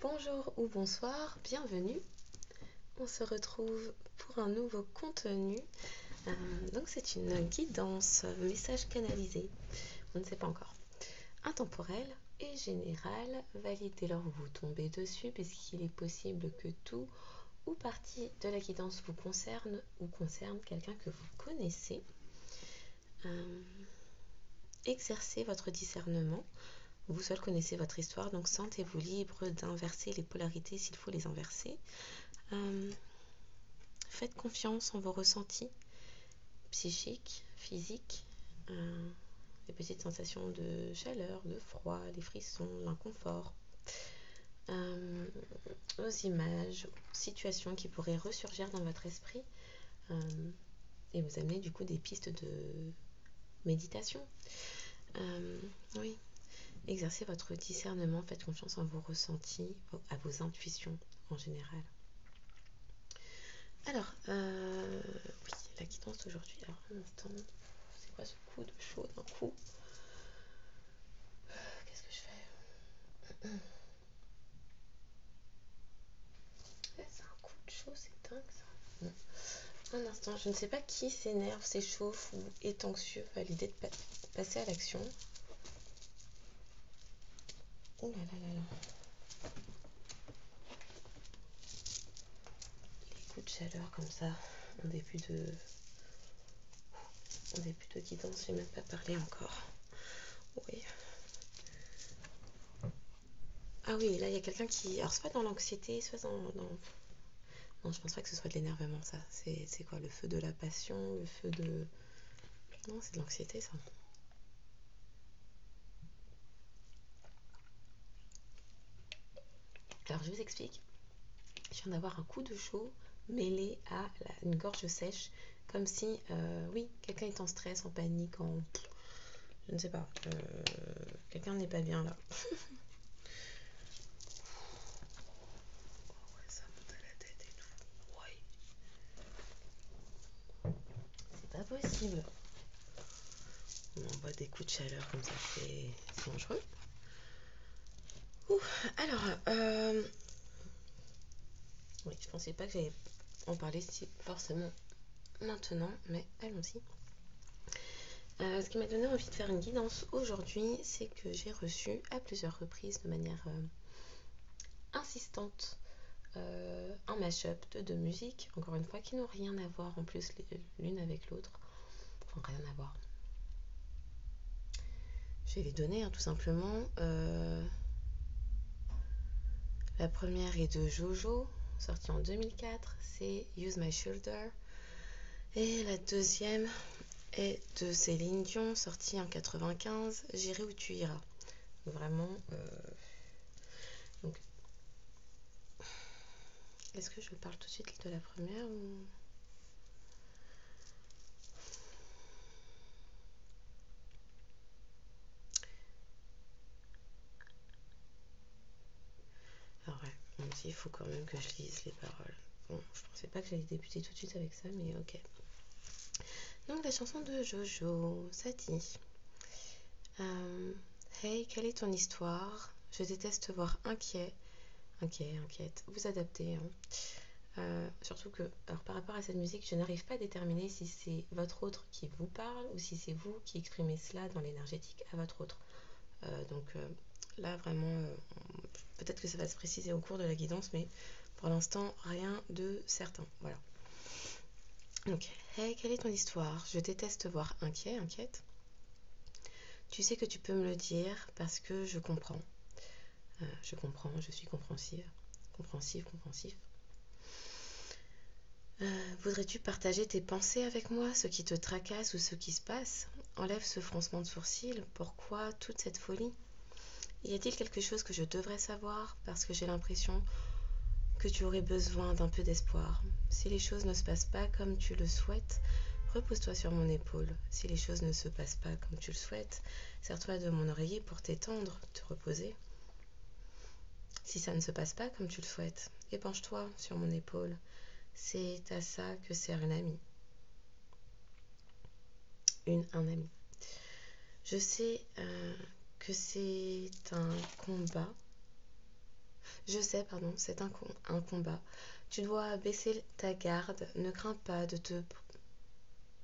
Bonjour ou bonsoir, bienvenue. On se retrouve pour un nouveau contenu. Donc c'est une guidance, message canalisé, on ne sait pas encore. Intemporel et général, valide dès lors où vous tombez dessus, puisqu'il est possible que tout ou partie de la guidance vous concerne ou concerne quelqu'un que vous connaissez. Exercez votre discernement. Vous seul connaissez votre histoire, donc sentez-vous libre d'inverser les polarités s'il faut les inverser. Faites confiance en vos ressentis psychiques, physiques, les petites sensations de chaleur, de froid, les frissons, l'inconfort, aux images, aux situations qui pourraient ressurgir dans votre esprit et vous amener du coup des pistes de méditation. Oui. Exercez votre discernement, faites confiance en vos ressentis, à vos intuitions en général. Alors, oui, la guidance d'aujourd'hui. Alors, un instant, c'est quoi ce coup de chaud d'un coup? Qu'est-ce que je fais? C'est un coup de chaud, c'est dingue ça. Un instant, je ne sais pas qui s'énerve, s'échauffe ou est anxieux à l'idée de passer à l'action. Oh là là là là. Les coups de chaleur comme ça, en début de guidance, j'ai même pas parlé encore. Oui. Ah oui, là il y a quelqu'un qui... Alors c'est pas dans l'anxiété, soit dans... Non, je pense pas que ce soit de l'énervement ça. C'est quoi, le feu de la passion, le feu de... Non, c'est de l'anxiété ça. Alors je vous explique. Je viens d'avoir un coup de chaud mêlé à une gorge sèche, comme si, oui, quelqu'un est en stress, en panique, je ne sais pas, quelqu'un n'est pas bien là. Ça monte à la tête et tout. Ouais. C'est pas possible. On envoie des coups de chaleur comme ça, c'est dangereux. Alors, oui, je pensais pas que j'allais en parler si forcément maintenant, mais allons-y. Ce qui m'a donné envie de faire une guidance aujourd'hui, c'est que j'ai reçu à plusieurs reprises de manière insistante un mash-up de deux musiques, encore une fois, qui n'ont rien à voir en plus l'une avec l'autre. Enfin, rien à voir. Je vais les donner tout simplement. La première est de Jojo, sortie en 2004, c'est Use My Shoulder. Et la deuxième est de Céline Dion, sortie en 95, J'irai où tu iras. Vraiment. Donc, est-ce que je parle tout de suite de la première ou... Alors ouais, bon, il faut quand même que je lise les paroles. Bon, je pensais pas que j'allais débuter tout de suite avec ça, mais ok. Donc la chanson de Jojo, ça dit Hey, quelle est ton histoire? Je déteste te voir inquiète. Vous adaptez. Surtout que, alors par rapport à cette musique, je n'arrive pas à déterminer si c'est votre autre qui vous parle ou si c'est vous qui exprimez cela dans l'énergétique à votre autre. Donc là, vraiment, peut-être que ça va se préciser au cours de la guidance, mais pour l'instant, rien de certain. Voilà. Donc, hey, quelle est ton histoire? Je déteste te voir inquiète. Tu sais que tu peux me le dire parce que je comprends. Je comprends, je suis compréhensif. Voudrais-tu partager tes pensées avec moi, ce qui te tracasse ou ce qui se passe? Enlève ce froncement de sourcils. Pourquoi toute cette folie? Y a-t-il quelque chose que je devrais savoir? Parce que j'ai l'impression que tu aurais besoin d'un peu d'espoir. Si les choses ne se passent pas comme tu le souhaites, repose-toi sur mon épaule. Si les choses ne se passent pas comme tu le souhaites, serre-toi de mon oreiller pour t'étendre, te reposer. Si ça ne se passe pas comme tu le souhaites, épanche-toi sur mon épaule. C'est à ça que sert une amie. Un ami. Je sais que c'est un combat. Je sais, pardon, c'est un combat. Tu dois baisser ta garde, ne crains pas de te...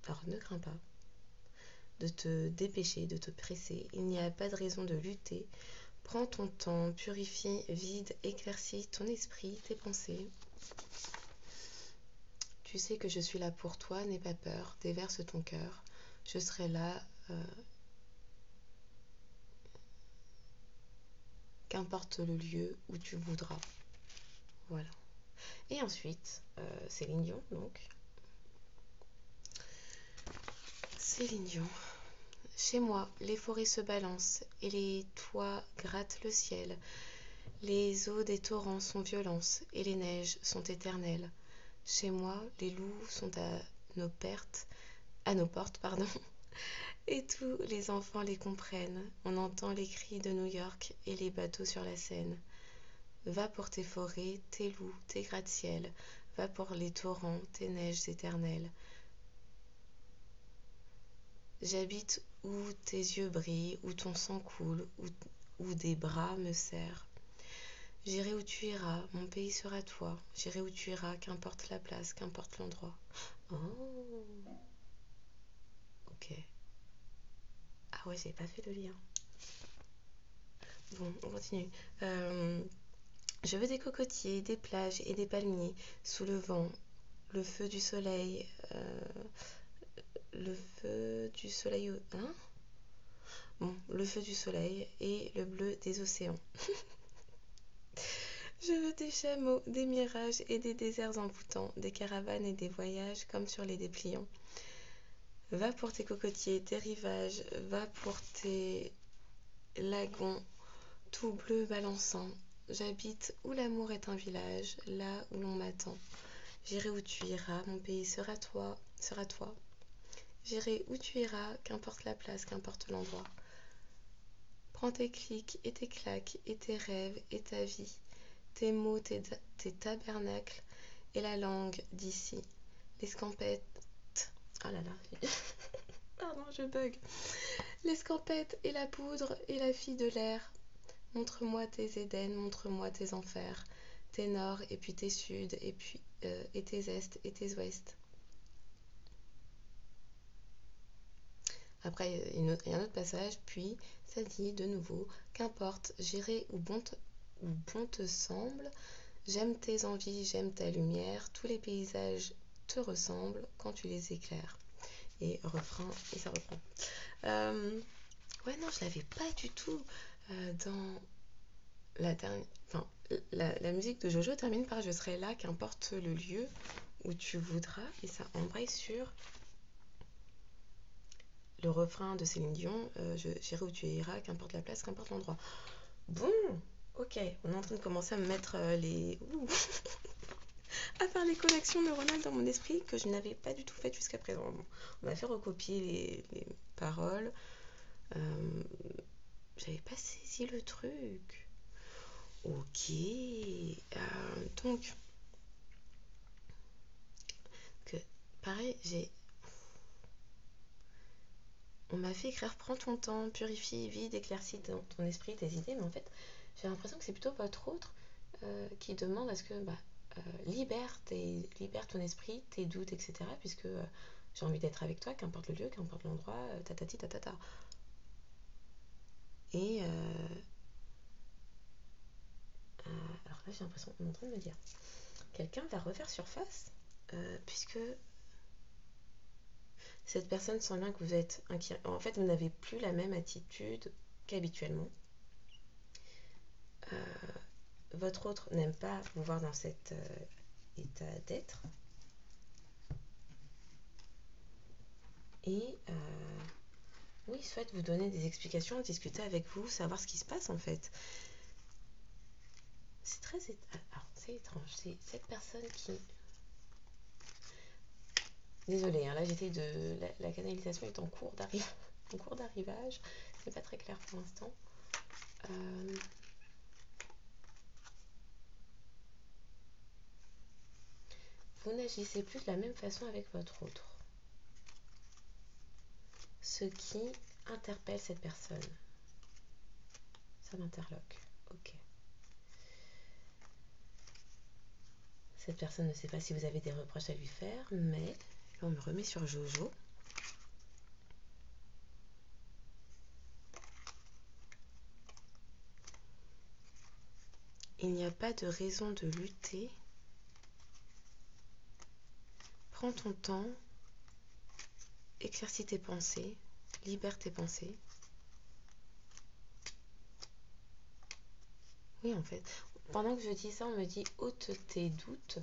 Alors, ne crains pas de te dépêcher, de te presser. Il n'y a pas de raison de lutter. Prends ton temps, purifie, vide, éclaircis ton esprit, tes pensées. Tu sais que je suis là pour toi, n'aie pas peur, déverse ton cœur. Je serai là, qu'importe le lieu où tu voudras. Voilà. Et ensuite, Céline Dion, donc. Céline Dion. Chez moi, les forêts se balancent et les toits grattent le ciel. Les eaux des torrents sont violentes et les neiges sont éternelles. Chez moi, les loups sont à nos portes, pardon, et tous les enfants les comprennent. On entend les cris de New York et les bateaux sur la Seine. Va pour tes forêts, tes loups, tes gratte-ciel. Va pour les torrents, tes neiges éternelles. J'habite où tes yeux brillent, où ton sang coule, où des bras me serrent. J'irai où tu iras, mon pays sera toi. J'irai où tu iras, qu'importe la place, qu'importe l'endroit. Oh, ok. Ah ouais, j'ai pas fait le lien. Bon, on continue. Je veux des cocotiers, des plages et des palmiers sous le vent, le feu du soleil, le feu du soleil, hein? Bon, le feu du soleil et le bleu des océans. Je veux des chameaux, des mirages et des déserts envoûtants, des caravanes et des voyages comme sur les dépliants. Va pour tes cocotiers, tes rivages, va pour tes lagons, tout bleu balançant. J'habite où l'amour est un village, là où l'on m'attend. J'irai où tu iras, mon pays sera toi. J'irai où tu iras, qu'importe la place, qu'importe l'endroit. Prends tes clics et tes claques et tes rêves et ta vie, tes mots, tes tabernacles et la langue d'ici. L'escampette. Oh là là, pardon, je bug. L'escampette et la poudre et la fille de l'air. Montre-moi tes Éden, montre-moi tes enfers, tes nord et puis tes sud et puis et tes est et tes ouest. Après, il y a un autre passage, puis ça dit de nouveau, qu'importe, j'irai où bon te semble, j'aime tes envies, j'aime ta lumière, tous les paysages te ressemblent quand tu les éclaires. Et refrain, et ça reprend. Ouais, non, je l'avais pas du tout dans la dernière. Enfin, la musique de Jojo termine par Je serai là, qu'importe le lieu où tu voudras, et ça embraye sur le refrain de Céline Dion, j'irai où tu iras, qu'importe la place, qu'importe l'endroit. Bon, ok, on est en train de commencer à me mettre les... à faire les connexions neuronales dans mon esprit que je n'avais pas du tout faites jusqu'à présent. Bon, on m'a fait recopier les paroles. J'avais pas saisi le truc. Ok. Donc, que, pareil, on m'a fait écrire prends ton temps, purifie, vide, éclaircis ton esprit, tes idées, mais en fait, j'ai l'impression que c'est plutôt votre autre qui demande à ce que libère ton esprit, tes doutes, etc. Puisque j'ai envie d'être avec toi, qu'importe le lieu, qu'importe l'endroit, tatati tatata. Et alors là, j'ai l'impression qu'on est en train de me dire quelqu'un va refaire surface, puisque cette personne sent bien que vous êtes inquiet. En fait, vous n'avez plus la même attitude qu'habituellement. Votre autre n'aime pas vous voir dans cet état d'être. Et oui, il souhaite vous donner des explications, discuter avec vous, savoir ce qui se passe en fait. C'est très... Alors, c'est étrange. C'est cette personne qui... Désolée, hein, là j'étais de... La canalisation est en cours d'arrivage. C'est pas très clair pour l'instant. Vous n'agissez plus de la même façon avec votre autre. Ce qui interpelle cette personne. Ça m'interloque. Ok. Cette personne ne sait pas si vous avez des reproches à lui faire, mais là on me remet sur Jojo. Il n'y a pas de raison de lutter. Prends ton temps, éclaircis tes pensées, libère tes pensées. Oui, en fait, pendant que je dis ça, on me dit ôte tes doutes.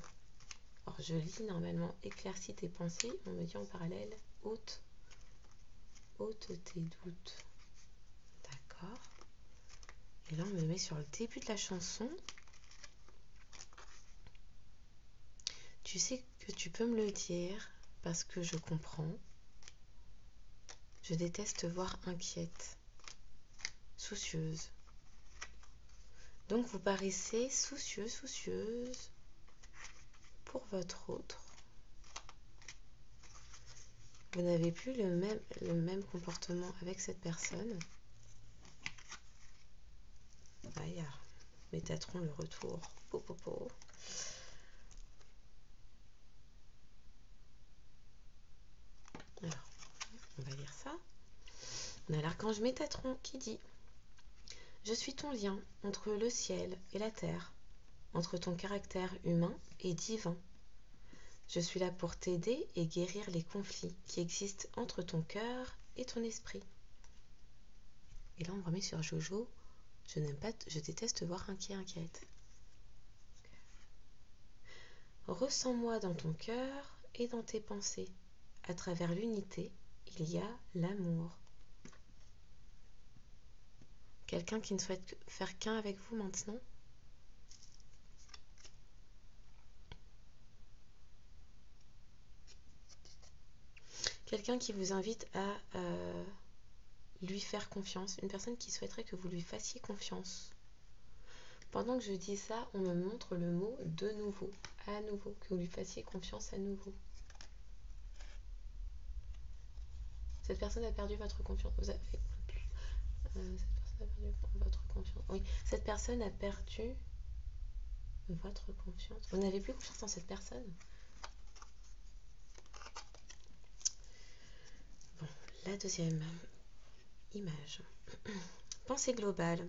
Alors, je lis normalement éclaircis tes pensées. On me dit en parallèle ôte tes doutes. D'accord. Et là, on me met sur le début de la chanson. Tu sais que tu peux me le dire parce que je comprends. Je déteste te voir inquiète, soucieuse. Donc vous paraissez soucieux, soucieuse pour votre autre. Vous n'avez plus le même comportement avec cette personne. Ah, il y a Métatron le retour. Po. Alors, on va lire ça. On a l'archange Métatron qui dit: je suis ton lien entre le ciel et la terre, entre ton caractère humain et divin. Je suis là pour t'aider et guérir les conflits qui existent entre ton cœur et ton esprit. Et là, on remet sur Jojo. Je déteste te voir inquiète. Ressens-moi dans ton cœur et dans tes pensées. À travers l'unité, il y a l'amour. Quelqu'un qui ne souhaite faire qu'un avec vous maintenant? Quelqu'un qui vous invite à lui faire confiance. Une personne qui souhaiterait que vous lui fassiez confiance. Pendant que je dis ça, on me montre le mot de nouveau. À nouveau. Que vous lui fassiez confiance à nouveau. Cette personne a perdu votre confiance. Cette personne a perdu votre confiance. Oui, cette personne a perdu votre confiance. Vous n'avez plus confiance en cette personne. Bon, la deuxième image. Pensée globale.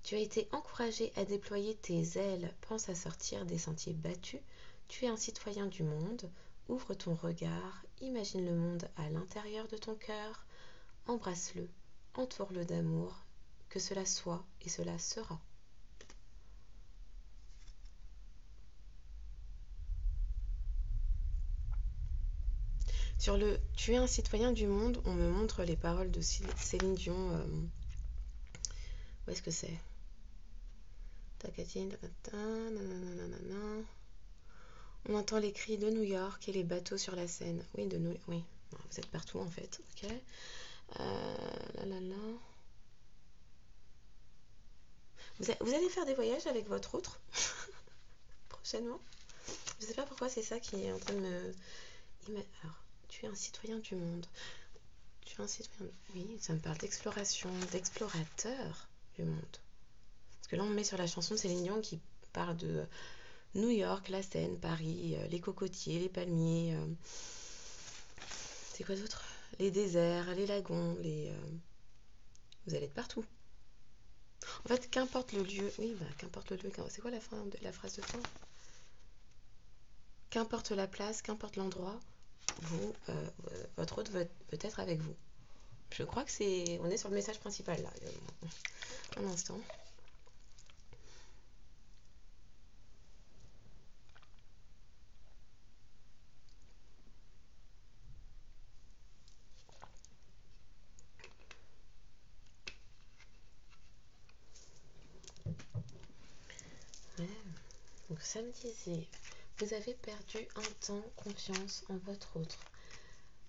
Tu as été encouragé à déployer tes ailes. Pense à sortir des sentiers battus. Tu es un citoyen du monde. Ouvre ton regard. Imagine le monde à l'intérieur de ton cœur. Embrasse-le. Entoure-le d'amour. Que cela soit et cela sera. Sur le « Tu es un citoyen du monde », on me montre les paroles de Céline Dion. Où est-ce que c'est? Tacatine, nanana. On entend les cris de New York et les bateaux sur la Seine. Oui, oui. Vous êtes partout en fait. Ok. Vous allez faire des voyages avec votre autre prochainement? Je sais pas pourquoi c'est ça qui est en train de me... Alors, tu es un citoyen du monde. Tu es un citoyen... Oui, ça me parle d'exploration, d'explorateur du monde. Parce que là, on me met sur la chanson de Céline Dion qui parle de New York, la Seine, Paris, les cocotiers, les palmiers. C'est quoi d'autre? Les déserts, les lagons, Vous allez être partout. En fait, qu'importe le lieu... Oui, qu'importe le lieu... C'est quoi la phrase de fin? Qu'importe la place, qu'importe l'endroit, votre hôte veut être avec vous. Je crois que c'est... On est sur le message principal, là. Un instant. Ouais. Donc ça me disait, vous avez perdu un temps confiance en votre autre.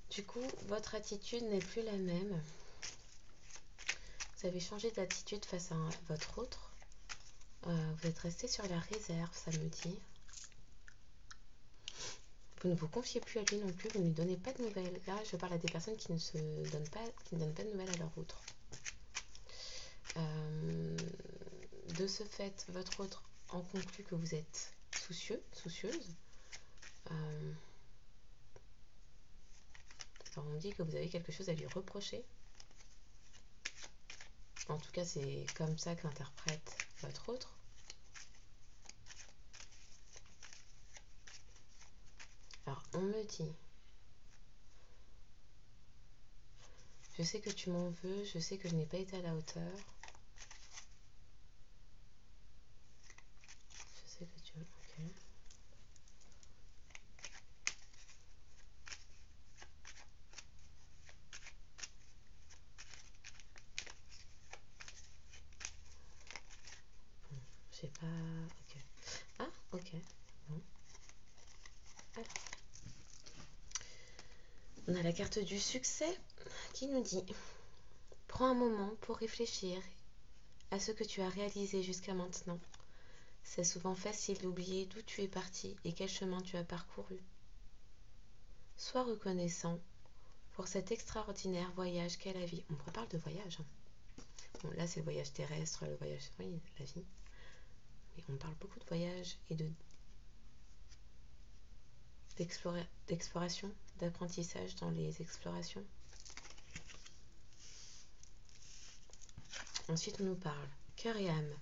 Du coup, votre attitude n'est plus la même. Vous avez changé d'attitude face à votre autre. Vous êtes resté sur la réserve, ça me dit. Vous ne vous confiez plus à lui non plus, vous ne lui donnez pas de nouvelles. Là, je parle à des personnes qui ne donnent pas de nouvelles à leur autre. De ce fait, votre autre en conclut que vous êtes soucieuse. Alors on me dit que vous avez quelque chose à lui reprocher. En tout cas, c'est comme ça qu'interprète votre autre. Alors, on me dit, je sais que tu m'en veux, je sais que je n'ai pas été à la hauteur. Je sais que tu... Ok. J'ai pas... Ok. Ah, ok. Bon. Alors. On a la carte du succès qui nous dit: prends un moment pour réfléchir à ce que tu as réalisé jusqu'à maintenant. C'est souvent facile d'oublier d'où tu es parti et quel chemin tu as parcouru. Sois reconnaissant pour cet extraordinaire voyage qu'est la vie. On reparle de voyage. Bon, là, c'est le voyage terrestre, le voyage, oui, la vie. Mais on parle beaucoup de voyage et d'exploration, d'apprentissage dans les explorations. Ensuite, on nous parle cœur et âme.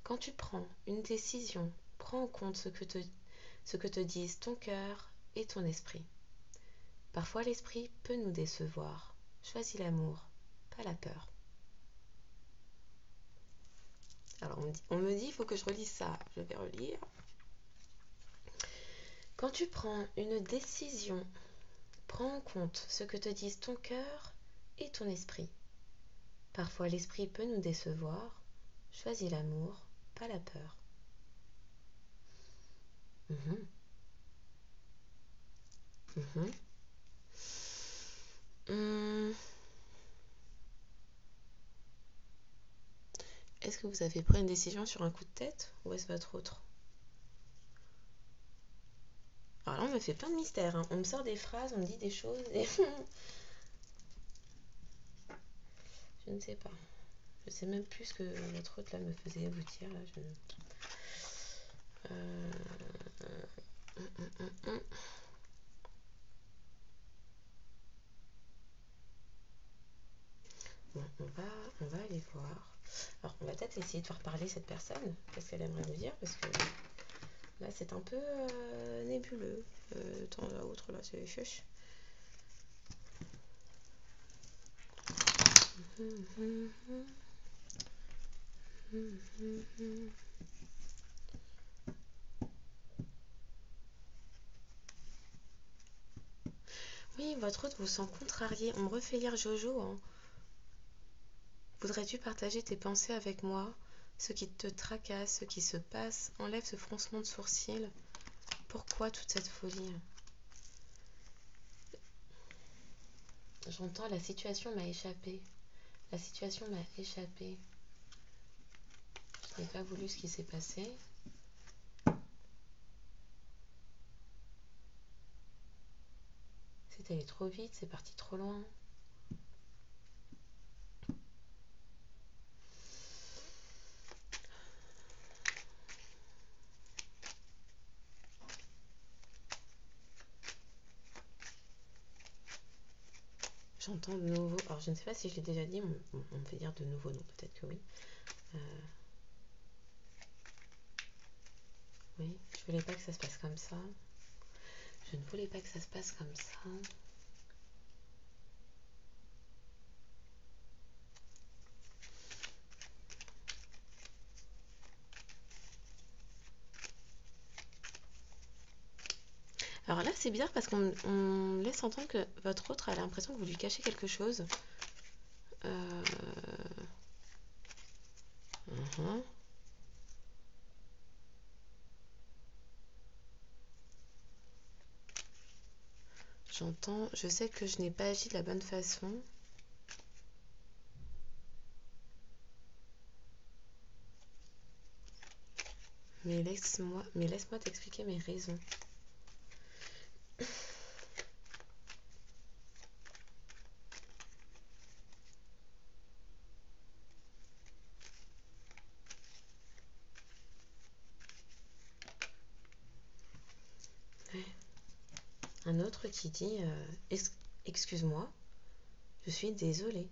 Quand tu prends une décision, prends en compte ce que te disent ton cœur et ton esprit. Parfois, l'esprit peut nous décevoir. Choisis l'amour, pas la peur. Alors, on me dit, il faut que je relise ça. Je vais relire. Quand tu prends une décision, prends en compte ce que te disent ton cœur et ton esprit. Parfois, l'esprit peut nous décevoir. Choisis l'amour, pas la peur. Mhm. Mhm. Est-ce que vous avez pris une décision sur un coup de tête ou est-ce votre autre? Alors là, on me fait plein de mystères. Hein. On me sort des phrases, on me dit des choses. Et... je ne sais pas. Je sais même plus ce que votre autre là me faisait vous dire. Là, Bon, on va aller voir. Alors, on va peut-être essayer de faire parler cette personne. Qu'est-ce qu'elle aimerait nous dire? Parce que là, c'est un peu nébuleux. Tant l'autre, là, c'est chuch. Oui, votre autre vous sent contrarié. On me refait lire Jojo. Hein. Voudrais-tu partager tes pensées avec moi? Ce qui te tracasse, ce qui se passe, enlève ce froncement de sourcils. Pourquoi toute cette folie? J'entends la situation m'a échappé. La situation m'a échappé. Je n'ai pas voulu ce qui s'est passé. C'est allé trop vite, c'est parti trop loin. J'entends de nouveau. Alors, je ne sais pas si je l'ai déjà dit, on me fait dire de nouveau, non, peut-être que oui. Oui, je voulais pas que ça se passe comme ça. Je ne voulais pas que ça se passe comme ça. Alors là, c'est bizarre parce qu'on laisse entendre que votre autre a l'impression que vous lui cachez quelque chose. J'entends, je sais que je n'ai pas agi de la bonne façon. Mais laisse-moi t'expliquer mes raisons. Un autre qui dit excuse-moi, je suis désolée.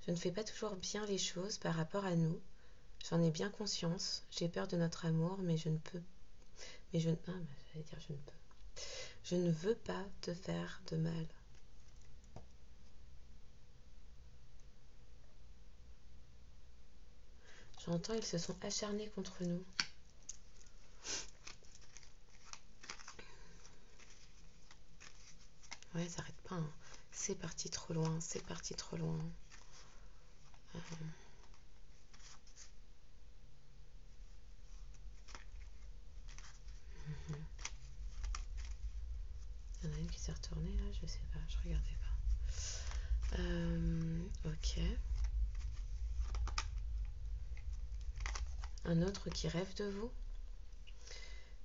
Je ne fais pas toujours bien les choses par rapport à nous. J'en ai bien conscience. J'ai peur de notre amour, mais je ne peux. Mais je ne. Ah, j'allais dire je ne peux. Je ne veux pas te faire de mal. J'entends, ils se sont acharnés contre nous. Ouais, ça arrête pas. Hein. C'est parti trop loin, c'est parti trop loin. Euh... Il y en a une qui s'est retournée là, je sais pas, je regardais pas. Ok. Un autre qui rêve de vous.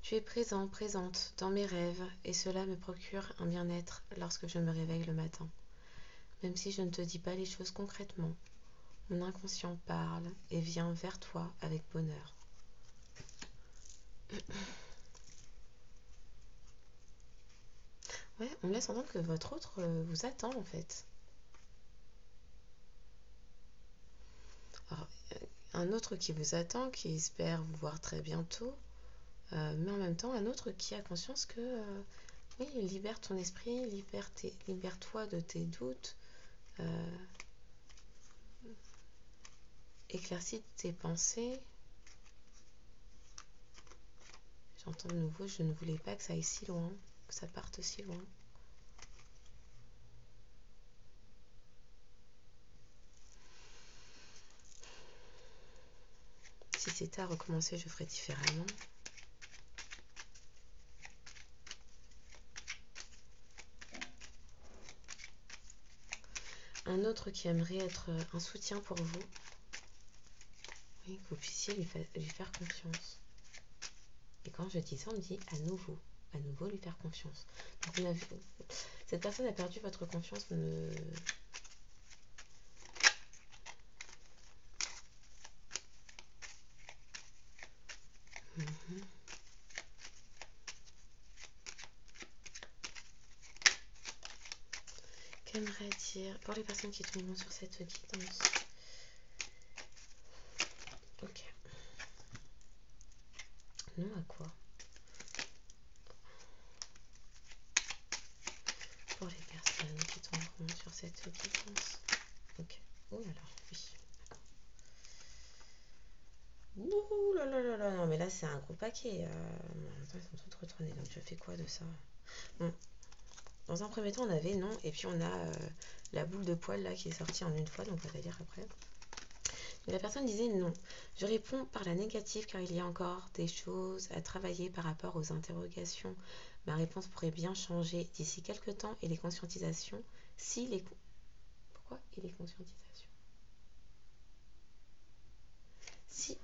Tu es présent, présente dans mes rêves, et cela me procure un bien-être lorsque je me réveille le matin. Même si je ne te dis pas les choses concrètement, mon inconscient parle et vient vers toi avec bonheur. Ouais, on me laisse entendre que votre autre vous attend en fait. Alors, un autre qui vous attend, qui espère vous voir très bientôt, mais en même temps un autre qui a conscience que oui, libère ton esprit, libère-toi de tes doutes, éclaircis tes pensées. J'entends de nouveau, je ne voulais pas que ça aille si loin, que ça parte si loin. Si c'était à recommencer, je ferais différemment. Un autre qui aimerait être un soutien pour vous, oui, que vous puissiez lui faire confiance. Et quand je dis ça, on me dit à nouveau lui faire confiance. Donc cette personne a perdu votre confiance. Qu'aimerait dire pour les personnes qui tomberont sur cette guidance. Ok. Non à quoi? Pour les personnes qui tomberont sur cette guidance. Ok. Oh là là, oui. Ouh là là là là, non mais là c'est un gros paquet. Attends, ils sont toutes retournées, donc je fais quoi de ça? Bon. Dans un premier temps, on avait non, et puis on a la boule de poil là qui est sortie en une fois, donc on va lire après. La personne disait non. Je réponds par la négative car il y a encore des choses à travailler par rapport aux interrogations. Ma réponse pourrait bien changer d'ici quelques temps et les conscientisations. Pourquoi et les conscientisations? Si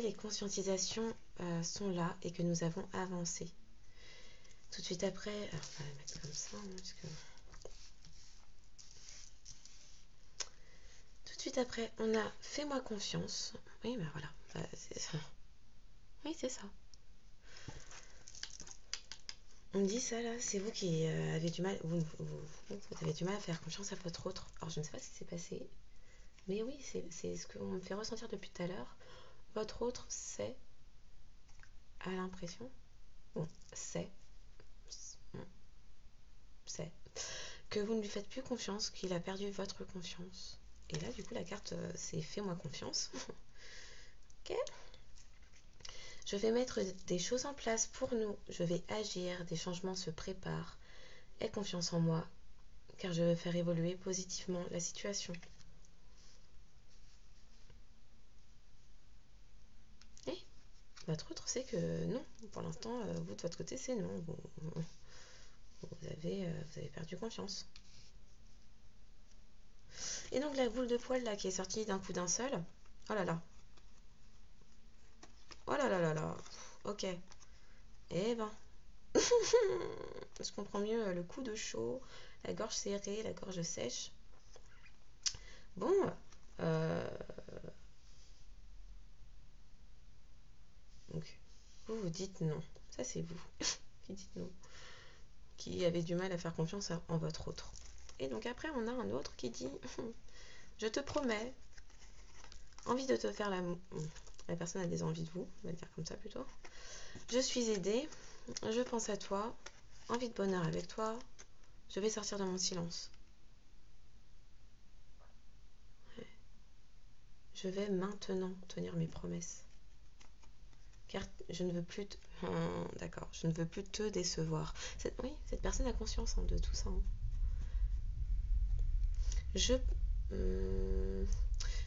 les conscientisations sont là et que nous avons avancé. Tout de suite après, alors on va la mettre comme ça, parce que... Tout de suite après, on a fais-moi confiance. Oui, ben voilà, c'est ça. Oui, c'est ça. On me dit ça là, c'est vous qui avez du mal, vous avez du mal à faire confiance à votre autre. Alors je ne sais pas ce qui s'est passé, mais oui, c'est ce qu'on me fait ressentir depuis tout à l'heure. Votre autre sait, a l'impression, bon, sait que vous ne lui faites plus confiance, qu'il a perdu votre confiance. Et là, du coup, la carte, c'est fais-moi confiance. Ok. Je vais mettre des choses en place pour nous. Je vais agir, des changements se préparent. Aie confiance en moi, car je veux faire évoluer positivement la situation. Et votre autre sait que non. Pour l'instant, vous de votre côté, c'est non. Vous avez perdu confiance. Et donc la boule de poil là qui est sortie d'un coup d'un seul. Oh là là. Oh là là là là. Ok. Eh ben. Je comprends mieux le coup de chaud, la gorge serrée, la gorge sèche. Bon. Donc, vous dites non. Ça, c'est vous qui dites non. qui avez du mal à faire confiance en votre autre. Et donc après, on a un autre qui dit je te promets, envie de te faire l'amour. La personne a des envies de vous, on va le dire comme ça plutôt. Je suis aidée, je pense à toi, envie de bonheur avec toi, je vais sortir de mon silence. Je vais maintenant tenir mes promesses. Car je ne veux plus d'accord, je ne veux plus te décevoir. Oui, cette personne a conscience de tout ça.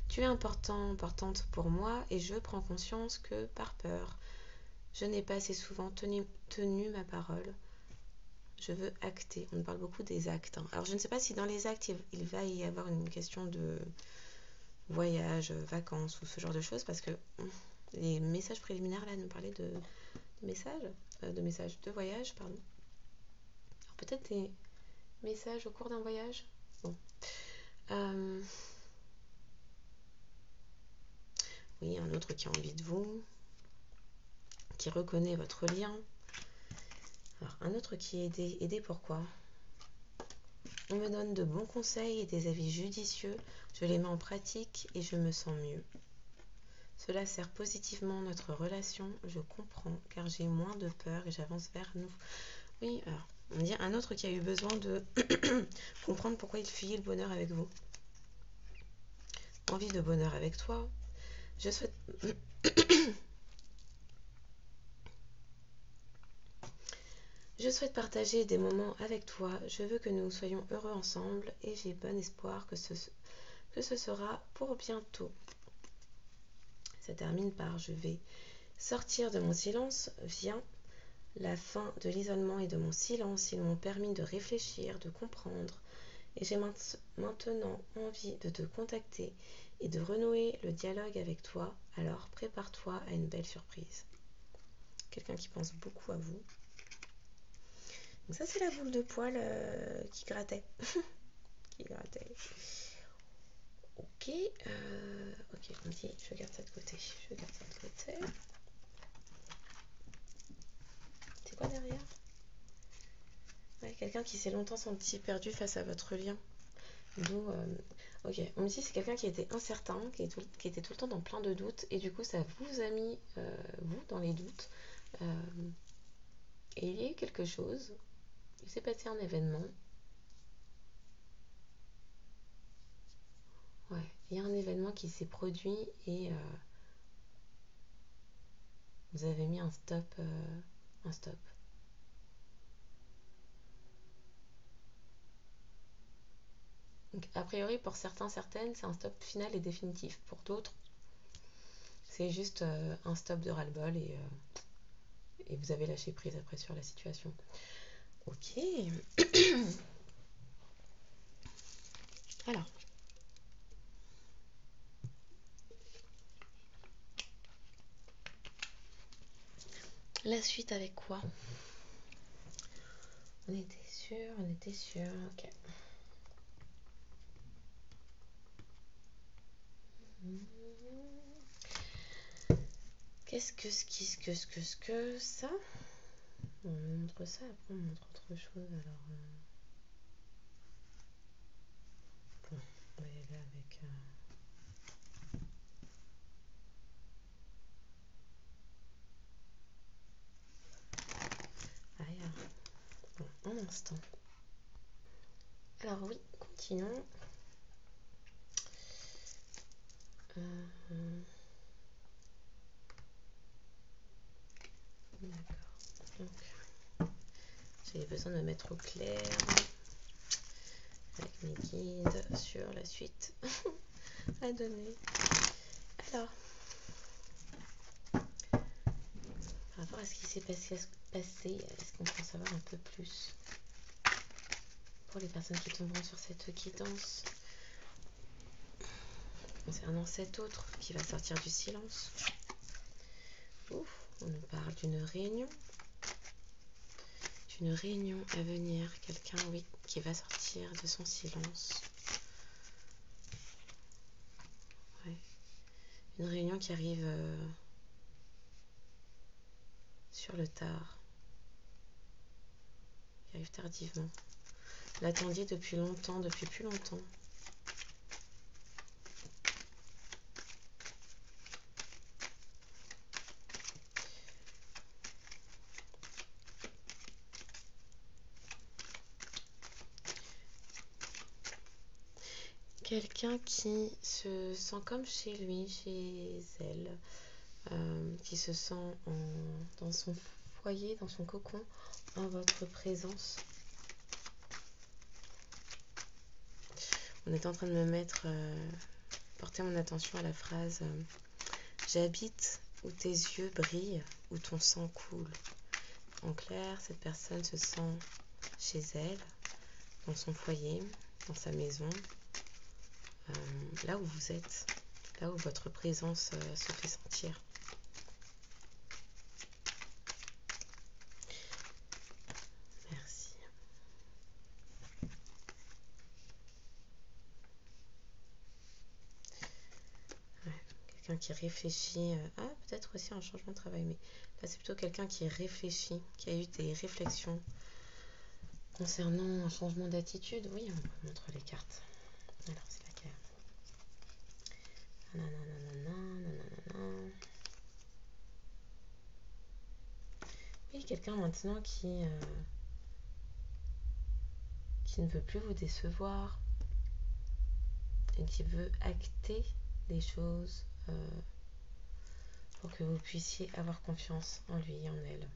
Tu es importante pour moi et je prends conscience que par peur, je n'ai pas assez souvent tenu ma parole. Je veux acter. On parle beaucoup des actes. Alors je ne sais pas si dans les actes, il va y avoir une question de voyage, vacances ou ce genre de choses, parce que les messages préliminaires là nous parlaient de voyage, pardon. Alors peut-être des messages au cours d'un voyage. Bon. Oui, un autre qui a envie de vous, qui reconnaît votre lien. Alors, un autre qui est aidé. Aidé pourquoi? On me donne de bons conseils et des avis judicieux. Je les mets en pratique et je me sens mieux. Cela sert positivement notre relation. Je comprends car j'ai moins de peur et j'avance vers nous. Oui, alors, on dit un autre qui a eu besoin de comprendre pourquoi il fuyait le bonheur avec vous. Envie de bonheur avec toi. Je souhaite... Je souhaite partager des moments avec toi. Je veux que nous soyons heureux ensemble et j'ai bon espoir que ce sera pour bientôt. Ça termine par je vais sortir de mon silence. Viens. La fin de l'isolement et de mon silence, ils m'ont permis de réfléchir, de comprendre. Et j'ai maintenant envie de te contacter et de renouer le dialogue avec toi. Alors prépare-toi à une belle surprise. Quelqu'un qui pense beaucoup à vous. Donc ça c'est la boule de poil qui grattait. qui grattait. Ok, ok, on dit, je garde ça de côté. C'est quoi derrière? Ouais, quelqu'un qui s'est longtemps senti perdu face à votre lien. D'où, ok, on me dit c'est quelqu'un qui était incertain, qui était tout le temps dans plein de doutes, et du coup ça vous a mis, vous, dans les doutes. Et il y a eu quelque chose, il s'est passé un événement. Ouais, il y a un événement qui s'est produit et vous avez mis un stop. Donc, a priori, pour certains, certaines, c'est un stop final et définitif. Pour d'autres, c'est juste un stop de ras-le-bol et vous avez lâché prise après sur la situation. Ok. Alors. La suite avec quoi? On était sûr, ok. Qu'est-ce que ça? On montre ça, après on montre autre chose, alors... Bon, on va y aller avec... Bon, un instant. Alors oui, continuons. D'accord. Donc, j'ai besoin de me mettre au clair avec mes guides sur la suite à donner. Alors, par rapport à ce qui s'est passé, est-ce qu'on peut en savoir un peu plus pour les personnes qui tomberont sur cette guidance concernant cet autre qui va sortir du silence? Ouf, on nous parle d'une réunion à venir, quelqu'un, oui, qui va sortir de son silence. Ouais. Une réunion qui arrive sur le tard. il arrive tardivement. L'attendiez depuis longtemps, depuis plus longtemps. Quelqu'un qui se sent comme chez lui, chez elle, qui se sent dans son foyer, dans son cocon, en votre présence. On est en train de me mettre, porter mon attention à la phrase j'habite où tes yeux brillent, où ton sang coule. En clair, cette personne se sent chez elle, dans son foyer, dans sa maison, là où vous êtes, là où votre présence se fait sentir. Merci. Ouais, quelqu'un qui réfléchit, peut-être aussi un changement de travail, mais là c'est plutôt quelqu'un qui réfléchit, qui a eu des réflexions concernant un changement d'attitude. Oui, on montre les cartes. Alors c'est laquelle? Oui, quelqu'un maintenant qui ne veut plus vous décevoir et qui veut acter des choses pour que vous puissiez avoir confiance en lui et en elle.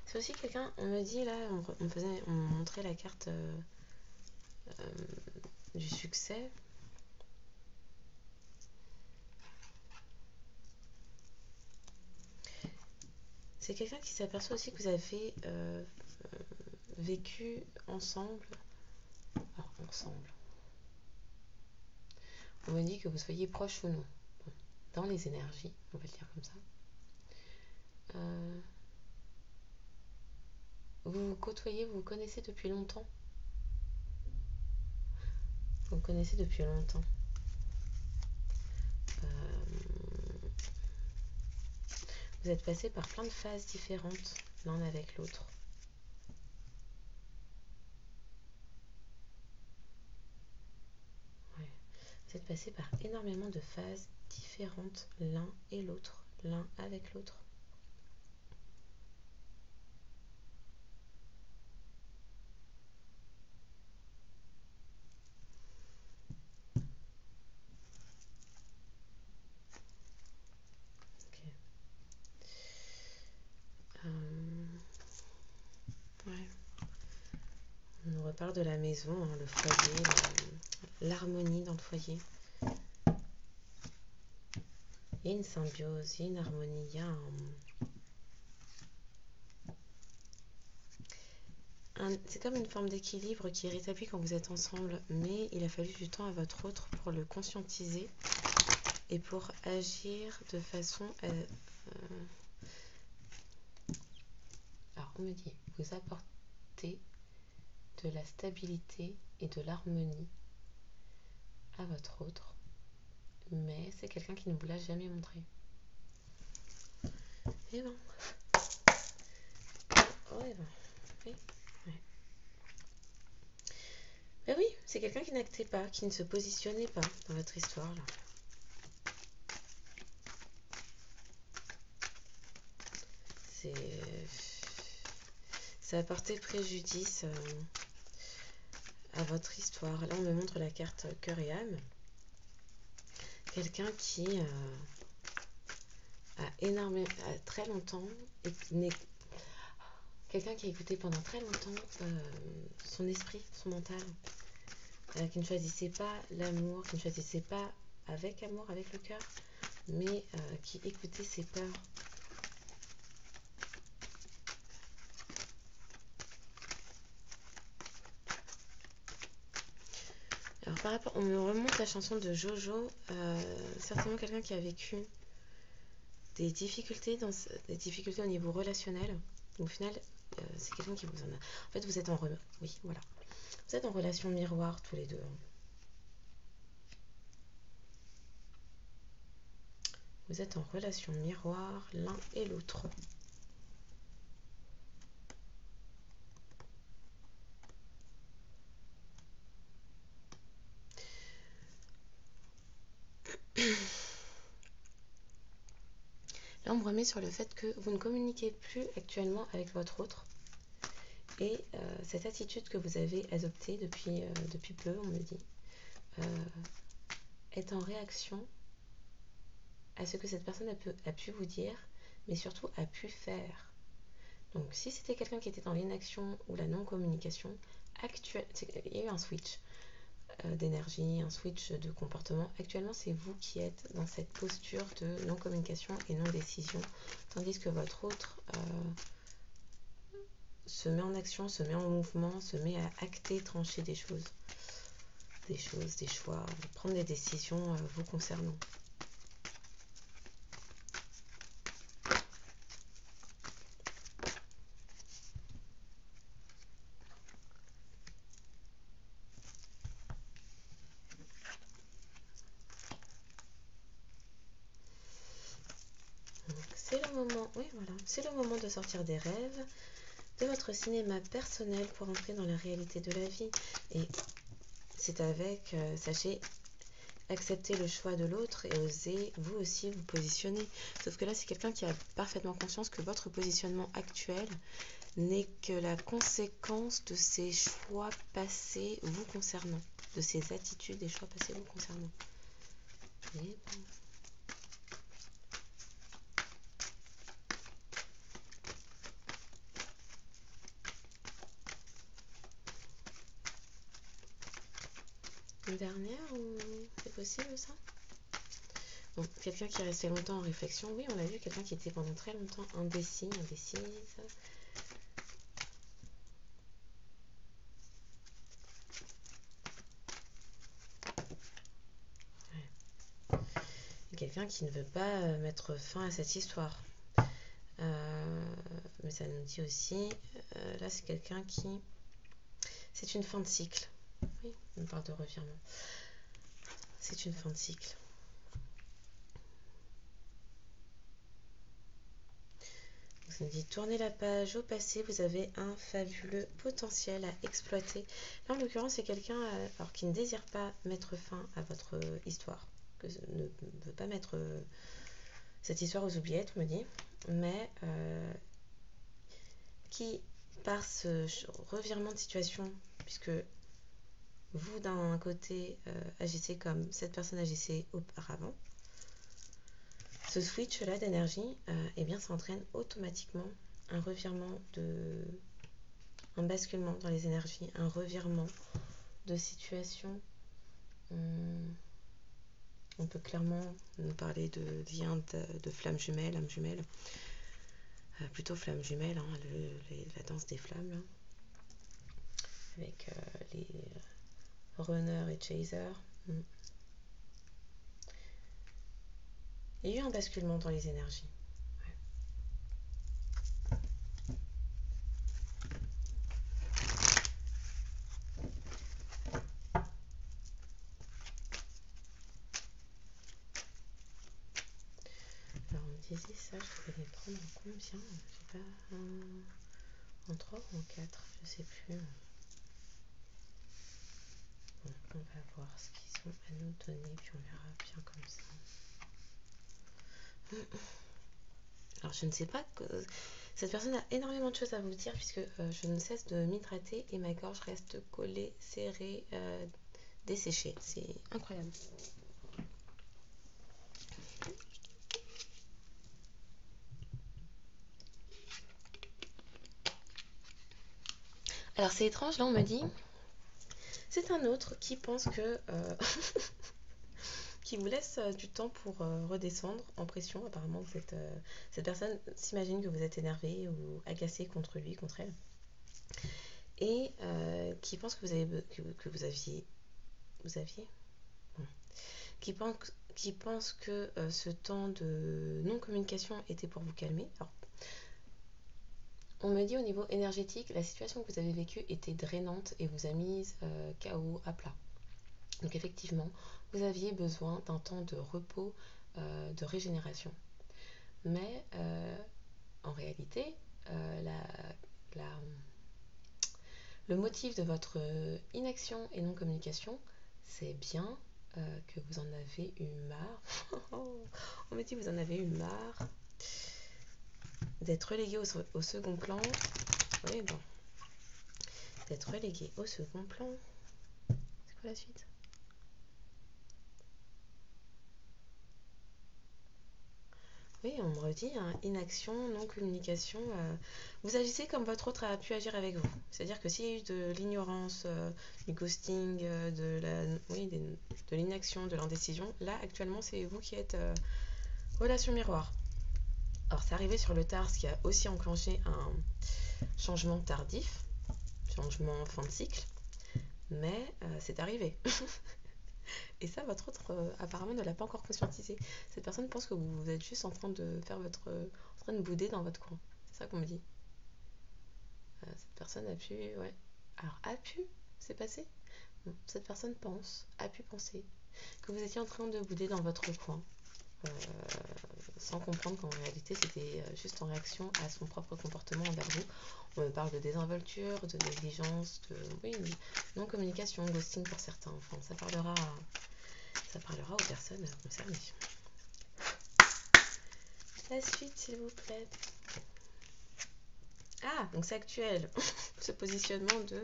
C'est aussi quelqu'un, on me dit là, on montrait la carte du succès. C'est quelqu'un qui s'aperçoit aussi que vous avez vécu ensemble. Alors, ensemble. On me dit que vous soyez proche ou non. Bon, dans les énergies, on va le dire comme ça. Vous vous côtoyez, vous vous connaissez depuis longtemps. Vous vous connaissez depuis longtemps. Vous êtes passé par plein de phases différentes, l'un avec l'autre. Ouais. Vous êtes passé par énormément de phases différentes, l'un et l'autre, l'un avec l'autre. Ouais. On nous reparle de la maison, hein, le foyer, l'harmonie dans le foyer. Il y a une symbiose, il y a une harmonie, il y a c'est comme une forme d'équilibre qui est rétablie quand vous êtes ensemble, mais il a fallu du temps à votre autre pour le conscientiser et pour agir de façon à... alors on me dit, vous apportez de la stabilité et de l'harmonie à votre autre, mais c'est quelqu'un qui ne vous l'a jamais montré. Et ben, ouais, ben, oui, ouais. Ben oui, c'est quelqu'un qui n'actait pas, qui ne se positionnait pas dans votre histoire là. Ça a porté préjudice à votre histoire. Là, on me montre la carte cœur et âme. Quelqu'un qui a très longtemps, quelqu'un qui a écouté pendant très longtemps son esprit, son mental, qui ne choisissait pas l'amour, qui ne choisissait pas avec amour, avec le cœur, mais qui écoutait ses peurs. Alors par rapport, on me remonte la chanson de Jojo, certainement quelqu'un qui a vécu des difficultés au niveau relationnel. Au final, c'est quelqu'un qui vous en a. En fait, vous êtes oui, voilà. Vous êtes en relation miroir tous les deux. Vous êtes en relation miroir l'un et l'autre. Là, on me remet sur le fait que vous ne communiquez plus actuellement avec votre autre. Et cette attitude que vous avez adoptée depuis peu, on me dit, est en réaction à ce que cette personne a pu vous dire, mais surtout a pu faire. Donc, si c'était quelqu'un qui était dans l'inaction ou la non-communication, il y a eu un switch d'énergie, un switch de comportement. Actuellement, c'est vous qui êtes dans cette posture de non-communication et non-décision, tandis que votre autre se met en action, se met en mouvement, se met à acter, trancher des choses, des choix, prendre des décisions vous concernant. C'est le moment, oui voilà, c'est le moment de sortir des rêves, de votre cinéma personnel pour entrer dans la réalité de la vie. Et c'est avec, sachez, accepter le choix de l'autre et oser vous aussi vous positionner. Sauf que là, c'est quelqu'un qui a parfaitement conscience que votre positionnement actuel n'est que la conséquence de ses choix passés vous concernant, de ses attitudes et choix passés vous concernant. Et bon. Une dernière ou c'est possible ça? Bon, quelqu'un qui est resté longtemps en réflexion, oui, on l'a vu, quelqu'un qui était pendant très longtemps indécis, indécise. Ouais. Quelqu'un qui ne veut pas mettre fin à cette histoire. Mais ça nous dit aussi, là c'est quelqu'un qui... C'est une fin de cycle. Oui, on parle de revirement. C'est une fin de cycle. Ça nous dit tournez la page au passé, vous avez un fabuleux potentiel à exploiter. Là en l'occurrence c'est quelqu'un alors qui ne désire pas mettre fin à votre histoire, que ne veut pas mettre cette histoire aux oubliettes, on me dit, mais qui par ce revirement de situation, puisque vous d'un côté agissez comme cette personne agissait auparavant, ce switch là d'énergie, eh bien ça entraîne automatiquement un revirement un basculement dans les énergies, un revirement de situation. On peut clairement nous parler de lien de flammes jumelles, âmes jumelles, plutôt flammes jumelles, hein, la danse des flammes là, avec les runners et chasers. Il y a eu un basculement dans les énergies. Alors on me disait ça, je pouvais les prendre en combien? Je sais pas, en 3 ou en 4, je sais plus. Bon, on va voir ce qu'ils ont à nous donner, puis on verra bien comme ça. Alors je ne sais pas que cette personne a énormément de choses à vous dire puisque je ne cesse de m'hydrater et ma gorge reste collée, serrée, desséchée. C'est incroyable. Alors c'est étrange, là on me dit, c'est un autre qui pense que... qui vous laisse du temps pour redescendre en pression. Apparemment, cette personne s'imagine que vous êtes énervé ou agacé contre lui, contre elle. Et qui pense que vous aviez bon. Qui pense que ce temps de non-communication était pour vous calmer. Alors, on me dit au niveau énergétique, la situation que vous avez vécue était drainante et vous a mise KO à plat. Donc effectivement, vous aviez besoin d'un temps de repos de régénération. Mais en réalité, la, le motif de votre inaction et non-communication, c'est bien que vous en avez eu marre. On me dit que vous en avez eu marre d'être relégué au second plan. Oui, bon. D'être relégué au second plan. C'est quoi la suite? Oui, on me redit, hein, inaction, non-communication. Vous agissez comme votre autre a pu agir avec vous. C'est-à-dire que s'il y a eu de l'ignorance, du ghosting, de l'inaction, de l'indécision, là, actuellement, c'est vous qui êtes relation miroir. Alors, c'est arrivé sur le tard, ce qui a aussi enclenché un changement tardif, changement fin de cycle, mais c'est arrivé. Et ça, votre autre, apparemment, ne l'a pas encore conscientisé. Cette personne pense que vous êtes juste en train de faire en train de bouder dans votre coin. C'est ça qu'on me dit. Cette personne a pu, ouais. Alors, a pu, c'est passé. Non, cette personne a pu penser que vous étiez en train de bouder dans votre coin. Sans comprendre qu'en réalité, c'était juste en réaction à son propre comportement envers vous. On me parle de désinvolture, de négligence, de non-communication, ghosting pour certains. Enfin, ça parlera aux personnes concernées. La suite, s'il vous plaît. Ah, donc c'est actuel. Ce positionnement de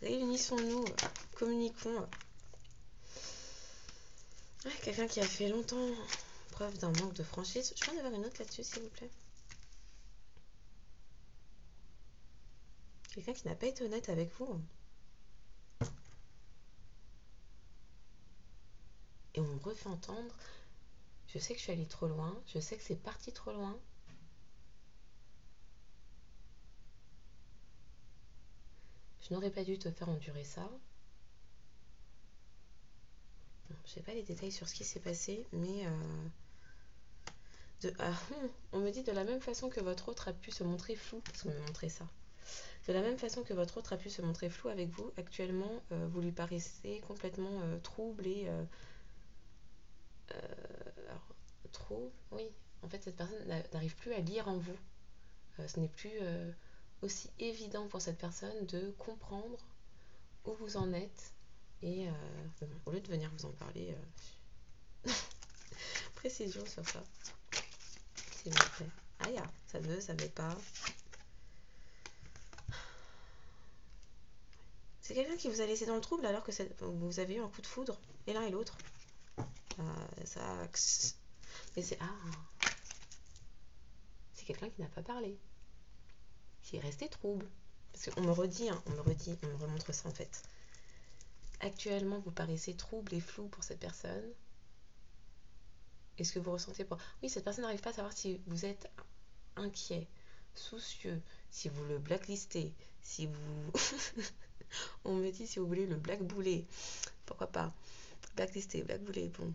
réunissons-nous, communiquons. Ouais, quelqu'un qui a fait longtemps preuve d'un manque de franchise. Je peux en avoir une autre là-dessus, s'il vous plaît. Quelqu'un qui n'a pas été honnête avec vous. Et on me refait entendre, je sais que je suis allée trop loin, je sais que c'est parti trop loin. Je n'aurais pas dû te faire endurer ça. Bon, je n'ai pas les détails sur ce qui s'est passé, mais on me dit de la même façon que votre autre a pu se montrer flou, parce qu'on me montrait ça. De la même façon que votre autre a pu se montrer flou avec vous, actuellement, vous lui paraissez complètement trouble et... alors, trouble, oui. En fait, cette personne n'arrive plus à lire en vous. Ce n'est plus aussi évident pour cette personne de comprendre où vous en êtes. Et au lieu de venir vous en parler, précision sur ça, s'il vous plaît. Ah, ça veut pas. C'est quelqu'un qui vous a laissé dans le trouble alors que vous avez eu un coup de foudre, et l'un et l'autre. Ça. Mais c'est. Ah. C'est quelqu'un qui n'a pas parlé. Qui est resté trouble. Parce qu'on me redit, on me remontre ça en fait. Actuellement, vous paraissez trouble et flou pour cette personne. Est-ce que vous ressentez pour... Oui, cette personne n'arrive pas à savoir si vous êtes inquiet, soucieux, si vous le blacklistez, si vous... On me dit si vous voulez le blackbouler. Pourquoi pas? Blacklister, blackbouler, bon.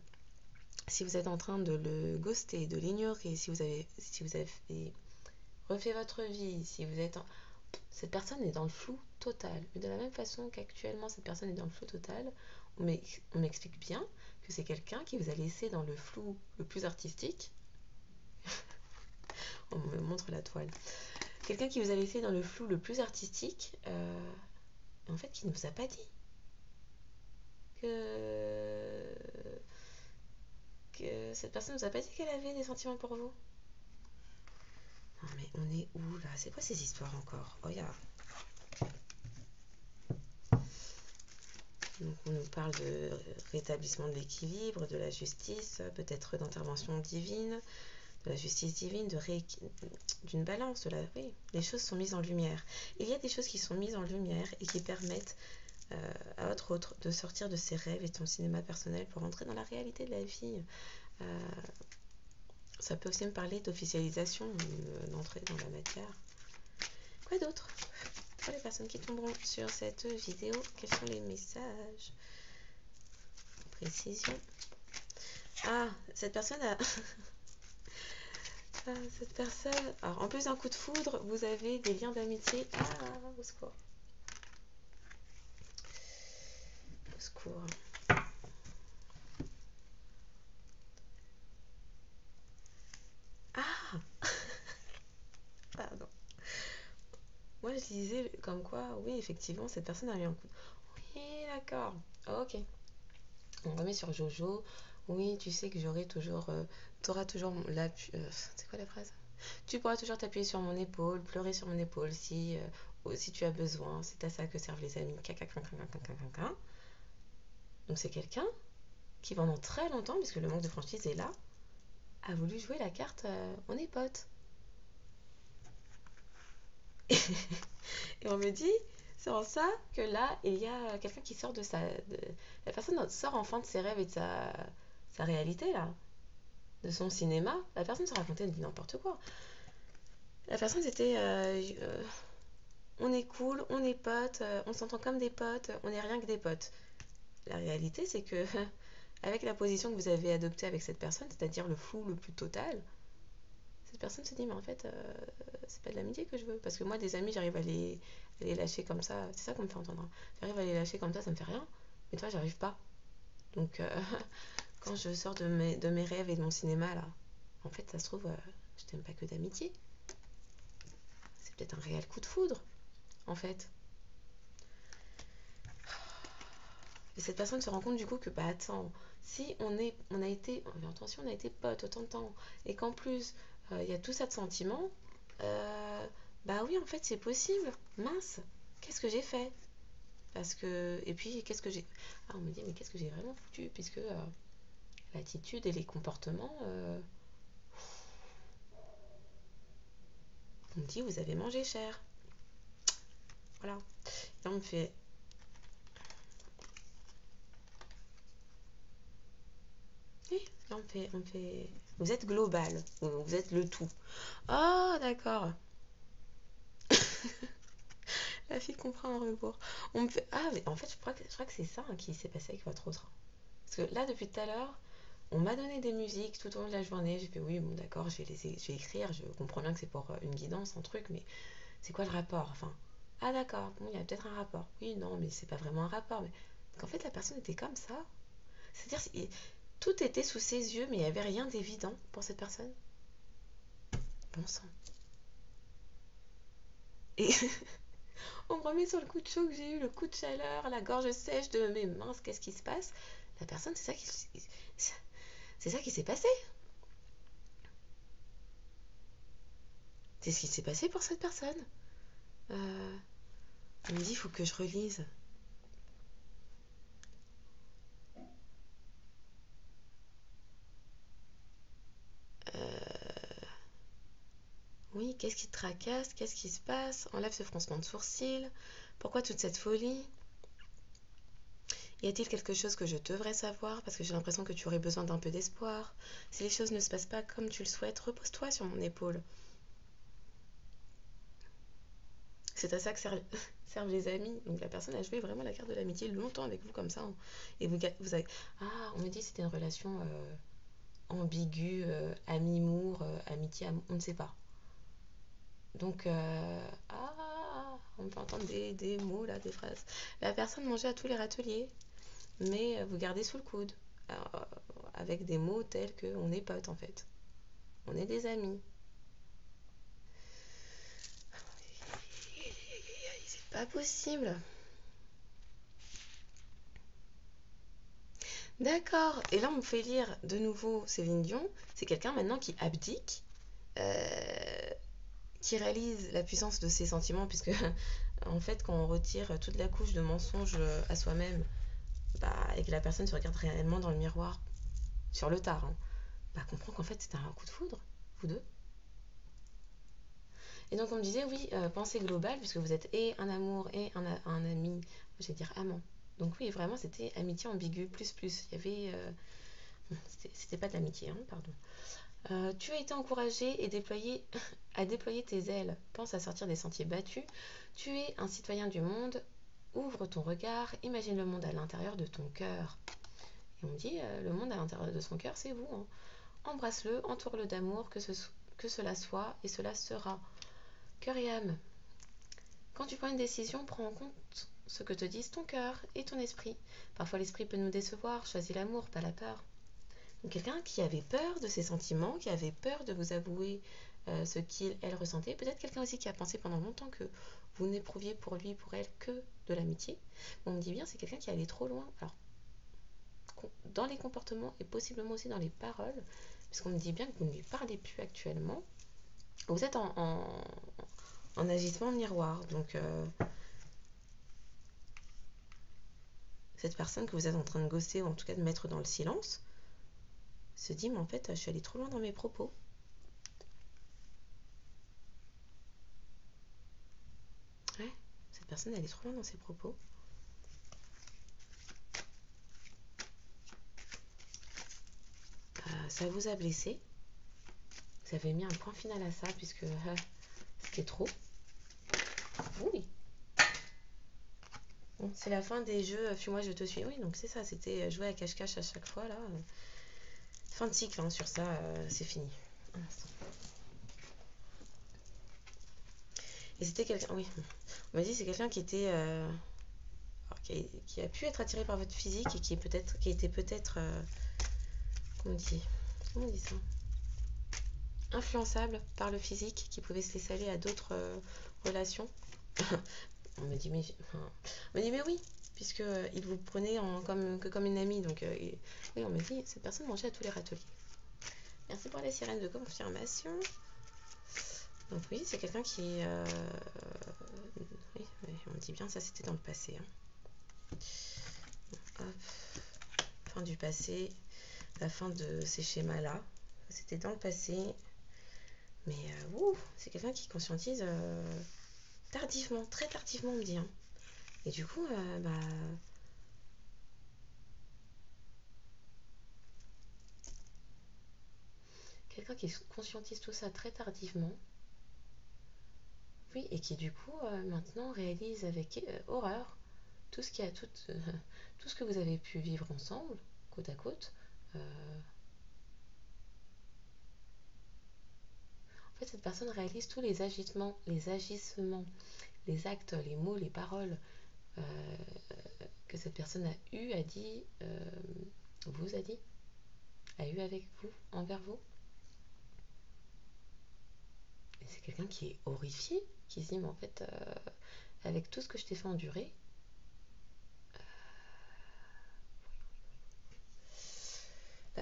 Si vous êtes en train de le ghoster, de l'ignorer, si vous avez refait votre vie, si vous êtes... Cette personne est dans le flou total. Mais de la même façon qu'actuellement cette personne est dans le flou total, on m'explique bien que c'est quelqu'un qui vous a laissé dans le flou le plus artistique. On me montre la toile. Quelqu'un qui vous a laissé dans le flou le plus artistique, en fait, qui ne vous a pas dit que cette personne ne vous a pas dit qu'elle avait des sentiments pour vous. Non mais on est où là? C'est quoi ces histoires encore? Oh yeah. Donc on nous parle de rétablissement de l'équilibre, de la justice, peut-être d'intervention divine, de la justice divine, d'une balance. Oui, les choses sont mises en lumière. Il y a des choses qui sont mises en lumière et qui permettent à votre autre de sortir de ses rêves et de son cinéma personnel pour entrer dans la réalité de la vie. Ça peut aussi me parler d'officialisation, d'entrée dans la matière. Quoi d'autre? Pour les personnes qui tomberont sur cette vidéo, quels sont les messages? Précision. Ah, cette personne a... cette personne... Alors, en plus d'un coup de foudre, vous avez des liens d'amitié. Ah, au secours. Au secours. je disais comme quoi, oui, effectivement, cette personne a eu un coup. Oui, d'accord. Ok. On remet sur Jojo. Oui, tu sais que j'aurai toujours. T'auras toujours l'appui. C'est quoi la phrase? Tu pourras toujours t'appuyer sur mon épaule, pleurer sur mon épaule si tu as besoin. C'est à ça que servent les amis. Donc c'est quelqu'un qui pendant très longtemps, puisque le manque de franchise est là, a voulu jouer la carte on est potes. Et on me dit, c'est en ça que là, il y a quelqu'un qui sort la personne sort enfin de ses rêves et de sa réalité, là, de son cinéma. La personne se racontait n'importe quoi. La personne, c'était on est cool, on est potes, on s'entend comme des potes, on est rien que des potes. La réalité, c'est que, avec la position que vous avez adoptée avec cette personne, c'est-à-dire le flou le plus total, cette personne se dit, mais en fait, c'est pas de l'amitié que je veux. Parce que moi, des amis, j'arrive à les lâcher comme ça. C'est ça qu'on me fait entendre, hein. J'arrive à les lâcher comme ça me fait rien. Mais toi, j'arrive pas. Donc, quand je sors de mes rêves et de mon cinéma, là, en fait, ça se trouve, je t'aime pas que d'amitié. C'est peut-être un réel coup de foudre, en fait. Et cette personne se rend compte du coup que, bah attends, si on a été, attention, on a été potes autant de temps, et qu'en plus, il y a tout ça de sentiments, euh, bah oui, en fait, c'est possible. Mince, qu'est-ce que j'ai fait? Parce que, et puis, qu'est-ce que j'ai. Ah, on me dit, mais qu'est-ce que j'ai vraiment foutu? Puisque l'attitude et les comportements, on me dit, vous avez mangé cher. Voilà. Et on me fait, oui, là, on me fait, vous êtes global, vous êtes le tout. Ah, d'accord. La fille comprend un rebours. On me fait... Ah, mais en fait, je crois que c'est ça, hein, qui s'est passé avec votre autre. Parce que là, depuis tout à l'heure, on m'a donné des musiques tout au long de la journée. J'ai fait, oui, bon, d'accord, je vais écrire. Je comprends bien que c'est pour une guidance, un truc, mais c'est quoi le rapport? Enfin, ah, d'accord, bon, il y a peut-être un rapport. Oui, non, mais c'est pas vraiment un rapport. Mais... Donc, en fait, la personne était comme ça. C'est-à-dire, tout était sous ses yeux, mais il n'y avait rien d'évident pour cette personne. Bon sang. Et on me remet sur le coup de chaud que j'ai eu, le coup de chaleur, la gorge sèche de mes minces, qu'est-ce qui se passe? La personne, c'est ça qui s'est passé. C'est ce qui s'est passé pour cette personne. Euh, elle me dit, il faut que je relise. Euh, oui, qu'est-ce qui te tracasse? Qu'est-ce qui se passe? Enlève ce froncement de sourcils. Pourquoi toute cette folie? Y a-t-il quelque chose que je devrais savoir? Parce que j'ai l'impression que tu aurais besoin d'un peu d'espoir. Si les choses ne se passent pas comme tu le souhaites, repose-toi sur mon épaule. C'est à ça que servent les amis. Donc la personne a joué vraiment la carte de l'amitié longtemps avec vous comme ça, hein. Et vous avez... Ah, on me dit que c'était une relation ambiguë, ami-mour, amitié, on ne sait pas. Donc, on peut entendre des mots là, des phrases. La personne mangeait à tous les râteliers, mais vous gardez sous le coude. Alors, avec des mots tels que on est potes en fait. On est des amis. C'est pas possible. D'accord. Et là, on me fait lire de nouveau Céline Dion. C'est quelqu'un maintenant qui abdique, euh, qui réalise la puissance de ses sentiments, puisque en fait, quand on retire toute la couche de mensonges à soi-même, bah, et que la personne se regarde réellement dans le miroir, sur le tard, hein, bah, comprend qu'en fait, c'était un coup de foudre, vous deux. Et donc, on me disait, oui, pensée globale, puisque vous êtes et un amour et un ami, je vais dire amant. Donc, oui, vraiment, c'était amitié ambiguë, plus, plus. Il y avait. C'était pas de l'amitié, hein, pardon. Tu as été encouragé et déployé à déployer tes ailes. Pense à sortir des sentiers battus. Tu es un citoyen du monde. Ouvre ton regard. Imagine le monde à l'intérieur de ton cœur. Et on dit, le monde à l'intérieur de son cœur, c'est vous, hein. Embrasse-le, entoure-le d'amour, que cela soit et cela sera. Cœur et âme. Quand tu prends une décision, prends en compte ce que te disent ton cœur et ton esprit. Parfois l'esprit peut nous décevoir. Choisis l'amour, pas la peur. Donc quelqu'un qui avait peur de ses sentiments, qui avait peur de vous avouer ce qu'il, elle ressentait. Peut-être quelqu'un aussi qui a pensé pendant longtemps que vous n'éprouviez pour lui, pour elle, que de l'amitié. On me dit bien, c'est quelqu'un qui est allé trop loin. Alors, dans les comportements et possiblement aussi dans les paroles, parce qu'on me dit bien que vous ne lui parlez plus actuellement. Vous êtes en agissement miroir. Donc, cette personne que vous êtes en train de ghoster, ou en tout cas de mettre dans le silence, se dit, mais en fait, je suis allée trop loin dans mes propos. Ouais, cette personne, elle est trop loin dans ses propos. Ça vous a blessé. Vous avez mis un point final à ça, puisque c'était trop. Oui. Bon, c'est la fin des jeux Fuis-moi, je te suis. Oui, donc c'est ça, c'était jouer à cache-cache à chaque fois, là. Fin de cycle, hein, sur ça, c'est fini. Un instant. Et c'était quelqu'un, oui, on m'a dit c'est quelqu'un qui était, qui a pu être attiré par votre physique et qui était peut-être, comment on dit ça, influençable par le physique, qui pouvait se laisser aller à d'autres relations. On me dit mais oui, puisque il vous prenait comme une amie, donc oui, on me dit cette personne mangeait à tous les râteliers. Merci pour les sirènes de confirmation. Donc oui, c'est quelqu'un qui oui, on me dit bien ça, c'était dans le passé, hein. Hop. Fin du passé, la fin de ces schémas là, c'était dans le passé, mais c'est quelqu'un qui conscientise tardivement, très tardivement, on me dit, hein. Et du coup, quelqu'un qui conscientise tout ça très tardivement, oui, et qui du coup maintenant réalise avec horreur tout ce tout ce que vous avez pu vivre ensemble, côte à côte. En fait, cette personne réalise tous les agissements, les actes, les mots, les paroles que cette personne a dit, vous a dit, a eu avec vous, envers vous. Et c'est quelqu'un qui est horrifié, qui se dit, mais en fait, avec tout ce que je t'ai fait endurer,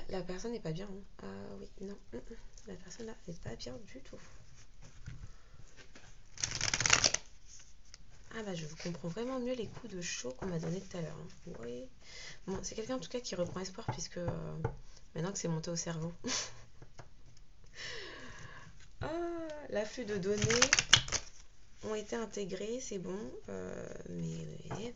la personne n'est pas bien, hein. Ah oui, non, la personne là n'est pas bien du tout. Ah bah je vous comprends vraiment mieux les coups de chaud qu'on m'a donné tout à l'heure, hein. Oui. Bon, c'est quelqu'un en tout cas qui reprend espoir, puisque maintenant que c'est monté au cerveau. L'afflux de données ont été intégrés, c'est bon, mais ben, ouais.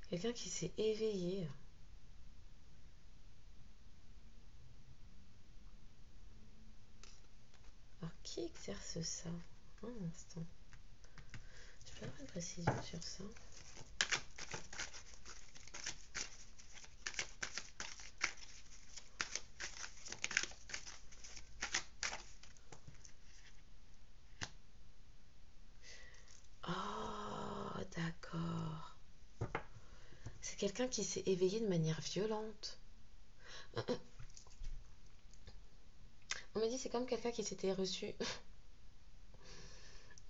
Quelqu'un qui s'est éveillé. Alors qui exerce ça? Un instant. Je peux avoir une précision sur ça. Oh, d'accord. C'est quelqu'un qui s'est éveillé de manière violente. On m'a dit c'est comme quelqu'un qui s'était reçu.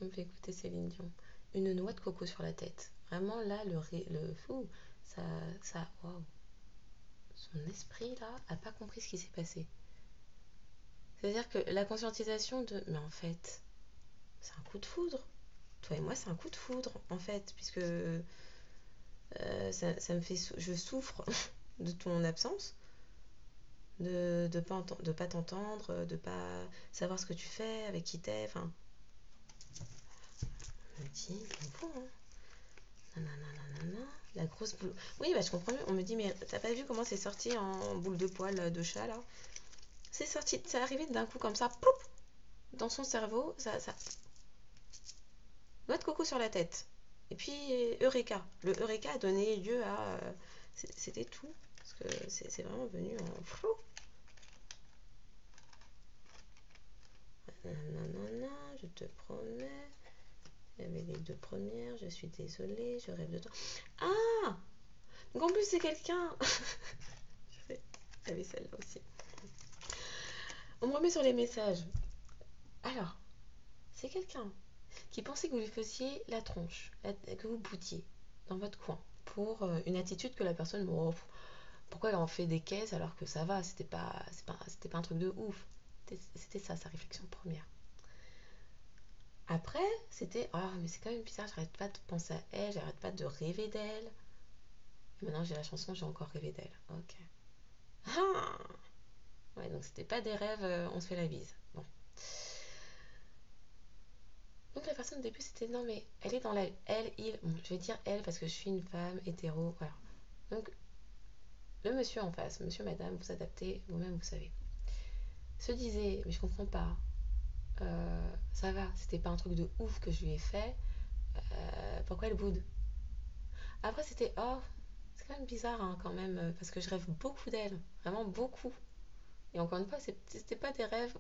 On peut écouter Céline Dion. Une noix de coco sur la tête. Vraiment là, le fou, waouh. Son esprit là a pas compris ce qui s'est passé. C'est-à-dire que la conscientisation de, mais en fait, c'est un coup de foudre. Toi et moi, c'est un coup de foudre en fait, puisque ça me fait, je souffre de ton absence, de pas t'entendre, de pas savoir ce que tu fais, avec qui t'es, enfin. On me dit, bon, hein. Nanana, la grosse boule. Oui, bah je comprends mieux. On me dit, mais t'as pas vu comment c'est sorti en boule de poil de chat là? C'est sorti, c'est arrivé d'un coup comme ça, ploup, dans son cerveau, ça. Noix de coco sur la tête. Et puis, Eureka. Le Eureka a donné lieu à. C'était tout. Parce que c'est vraiment venu en flou. Nanana, je te promets. Il y avait les deux premières. Je suis désolée, je rêve de toi. Ah! Donc en plus, c'est quelqu'un. Il y avait celle-là aussi. On me remet sur les messages. Alors, c'est quelqu'un qui pensait que vous lui faisiez la tronche, que vous boutiez dans votre coin pour une attitude que la personne, bon, pourquoi elle en fait des caisses alors que ça va, c'était pas un truc de ouf. C'était ça sa réflexion première. Après, c'était ah mais c'est quand même bizarre, j'arrête pas de penser à elle, j'arrête pas de rêver d'elle. Et maintenant j'ai la chanson, j'ai encore rêvé d'elle. Ok. Ah ouais, donc c'était pas des rêves, on se fait la bise. Bon. Donc la personne au début c'était non mais elle est dans la il bon, je vais dire elle parce que je suis une femme hétéro voilà. Donc le monsieur en face, monsieur madame, vous adaptez vous-même vous savez. Se disait mais je comprends pas. Ça va, c'était pas un truc de ouf que je lui ai fait. Pourquoi elle boude? Après c'était oh c'est quand même bizarre hein, quand même parce que je rêve beaucoup d'elle, vraiment beaucoup. Et encore une fois c'était pas des rêves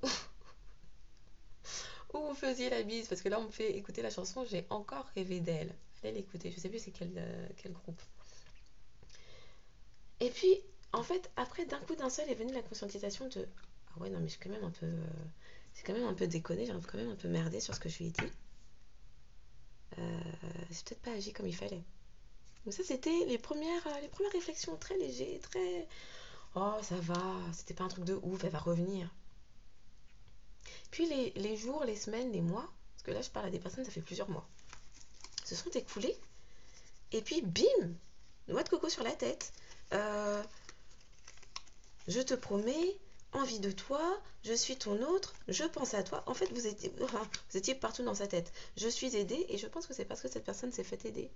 où vous faisiez la bise parce que là on me fait écouter la chanson, j'ai encore rêvé d'elle. Allez l'écouter, je sais plus c'est quel groupe. Et puis, en fait, après, d'un coup, d'un seul est venue la conscientisation de ah ouais, non, mais je suis quand même un peu. C'est quand même un peu déconné, j'ai quand même un peu merdé sur ce que je lui ai dit. J'ai peut-être pas agi comme il fallait. Donc, ça, c'était les premières réflexions très légères, très. Oh, ça va, c'était pas un truc de ouf, elle va revenir. Puis, les jours, les semaines, les mois, parce que là, je parle à des personnes, ça fait plusieurs mois, se sont écoulés. Et puis, bim, noix de coco sur la tête. Euh, Je te promets, envie de toi, je suis ton autre, je pense à toi. En fait, vous étiez partout dans sa tête. Je suis aidée et je pense que c'est parce que cette personne s'est fait aider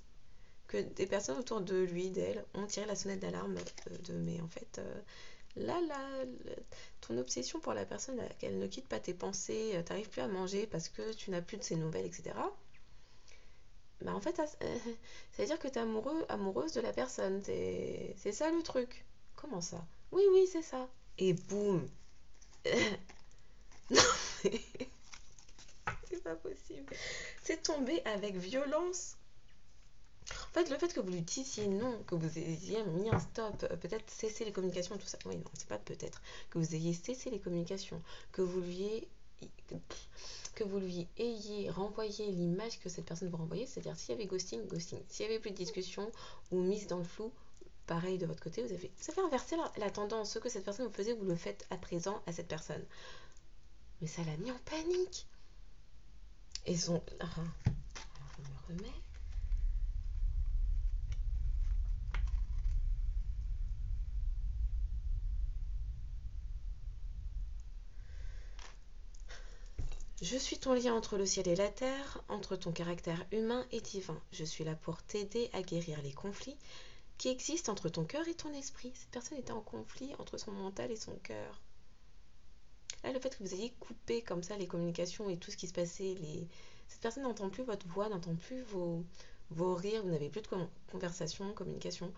que des personnes autour de lui, d'elle, ont tiré la sonnette d'alarme mais en fait, ton obsession pour la personne, qu'elle ne quitte pas tes pensées, t'arrives plus à manger parce que tu n'as plus de ses nouvelles, etc. Bah en fait, ça veut dire que t'es amoureux, amoureuse de la personne. C'est ça le truc. Comment ça? Oui, oui, c'est ça. Et boum. Non, mais c'est pas possible. C'est tombé avec violence. En fait, le fait que vous lui disiez non, que vous ayez mis un stop, peut-être cesser les communications, tout ça. Oui, non, c'est pas peut-être. Que vous ayez cessé les communications, que vous lui ayez renvoyé l'image que cette personne vous renvoyait, c'est-à-dire s'il y avait ghosting, ghosting. S'il y avait plus de discussion ou mise dans le flou, pareil de votre côté, vous avez inversé la tendance. Ce que cette personne vous faisait, vous le faites à présent à cette personne. Mais ça l'a mis en panique. Et son. Alors, je me remets. Je suis ton lien entre le ciel et la terre, entre ton caractère humain et divin. Je suis là pour t'aider à guérir les conflits qui existent entre ton cœur et ton esprit. Cette personne était en conflit entre son mental et son cœur. Là, le fait que vous ayez coupé comme ça les communications et tout ce qui se passait, cette personne n'entend plus votre voix, n'entend plus vos rires, vous n'avez plus de conversation, communication.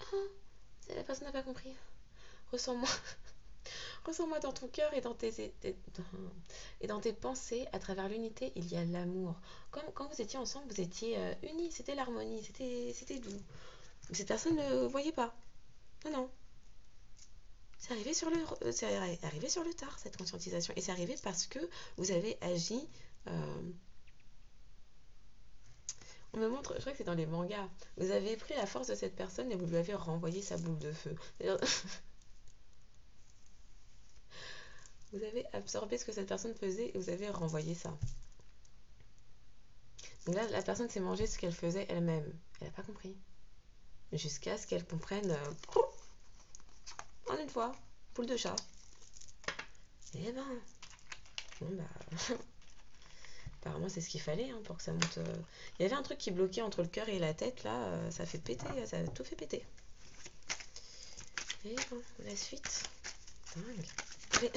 Ah, la personne n'a pas compris. Ressens-moi. Ressens-moi dans ton cœur et dans tes pensées, à travers l'unité, il y a l'amour. Quand vous étiez ensemble, vous étiez unis, c'était l'harmonie, c'était doux. Mais cette personne ne voyait pas. Non, non. C'est arrivé sur le tard, cette conscientisation. Et c'est arrivé parce que vous avez agi. On me montre, je crois que c'est dans les mangas. Vous avez pris la force de cette personne et vous lui avez renvoyé sa boule de feu. Vous avez absorbé ce que cette personne faisait et vous avez renvoyé ça. Donc là, la personne s'est mangée ce qu'elle faisait elle-même. Elle n'a pas compris. Jusqu'à ce qu'elle comprenne en une fois. Poule de chat. Eh ben. Bon bah. Apparemment, c'est ce qu'il fallait hein, pour que ça monte. Il y avait un truc qui bloquait entre le cœur et la tête, là, ça fait péter, ça a tout fait péter. Et bon, la suite. Dingue. Allez.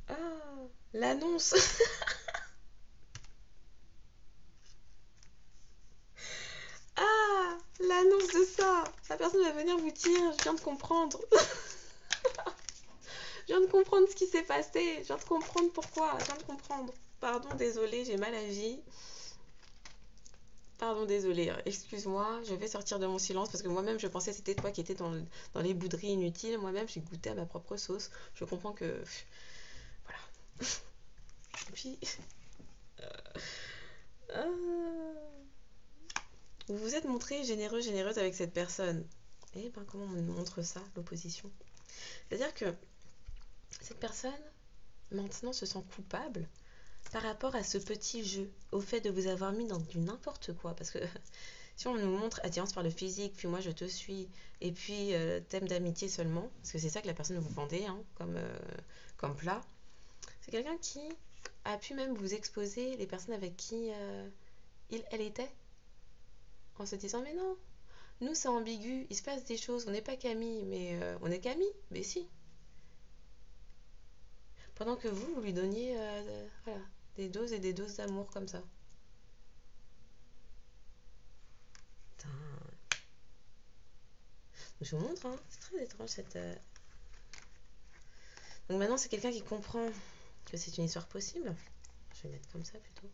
Ah, l'annonce. Ah, l'annonce de ça. La personne va venir vous dire, je viens de comprendre. Je viens de comprendre ce qui s'est passé. Je viens de comprendre pourquoi. Je viens de comprendre. Pardon, désolé, j'ai mal agi. Pardon, désolé. Excuse-moi, je vais sortir de mon silence parce que moi-même, je pensais que c'était toi qui étais dans les bouderies inutiles. Moi-même, j'ai goûté à ma propre sauce. Je comprends que... Voilà. Et puis... vous vous êtes montré généreux, généreuse avec cette personne. Eh ben, comment on montre ça, l'opposition? C'est-à-dire que cette personne, maintenant, se sent coupable par rapport à ce petit jeu, au fait de vous avoir mis dans du n'importe quoi. Parce que si on nous montre attirance par le physique, puis moi je te suis, et puis thème d'amitié seulement, parce que c'est ça que la personne vous vendait hein, comme plat, c'est quelqu'un qui a pu même vous exposer les personnes avec qui elle était, en se disant mais non, nous c'est ambigu, il se passe des choses, on n'est pas Camille, mais on est Camille, mais si. Pendant que vous lui donniez voilà, des doses et des doses d'amour comme ça. Putain. Je vous montre, hein. C'est très étrange cette... Donc maintenant c'est quelqu'un qui comprend que c'est une histoire possible. Je vais mettre comme ça plutôt.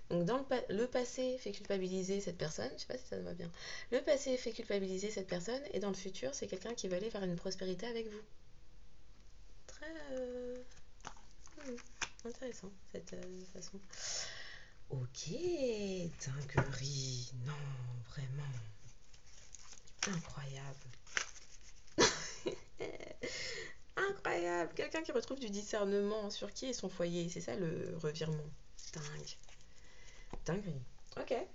Donc dans le passé fait culpabiliser cette personne, je sais pas si ça va bien. Le passé fait culpabiliser cette personne et dans le futur c'est quelqu'un qui va aller vers une prospérité avec vous. Très intéressant cette façon. Ok, dinguerie, non, vraiment. Incroyable. Incroyable. Quelqu'un qui retrouve du discernement sur qui est son foyer. C'est ça le revirement. Dingue. Dinguerie. Ok. Après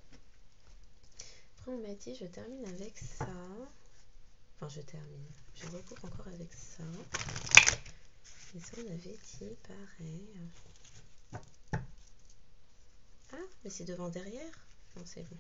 on m'a dit je termine avec ça. Enfin je termine. Je recouvre encore avec ça. Et ça on avait dit pareil. Ah mais c'est devant derrière. Non c'est bon.